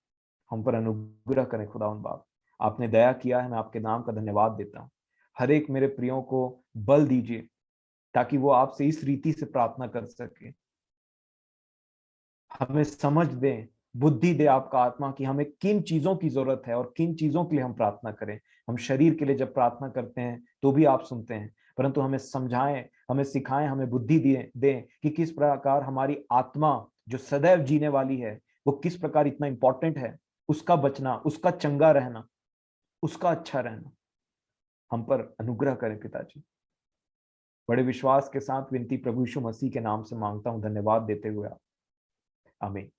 हम पर अनुग्रह करें खुदावंद बाप, आपने दया किया है, मैं आपके नाम का धन्यवाद देता हूँ। हर एक मेरे प्रियो को बल दीजिए ताकि वो आपसे इस रीति से प्रार्थना कर सके। हमें समझ दें, बुद्धि दे आपका आत्मा कि हमें किन चीजों की जरूरत है और किन चीजों के लिए हम प्रार्थना करें। हम शरीर के लिए जब प्रार्थना करते हैं तो भी आप सुनते हैं, परंतु हमें समझाएं, हमें सिखाएं, हमें बुद्धि दें कि किस प्रकार हमारी आत्मा जो सदैव जीने वाली है वो किस प्रकार इतना इंपॉर्टेंट है, उसका बचना, उसका चंगा रहना, उसका अच्छा रहना। हम पर अनुग्रह करें पिताजी। बड़े विश्वास के साथ विनती प्रभु यीशु मसीह के नाम से मांगता हूं, धन्यवाद देते हुए आप, आमीन।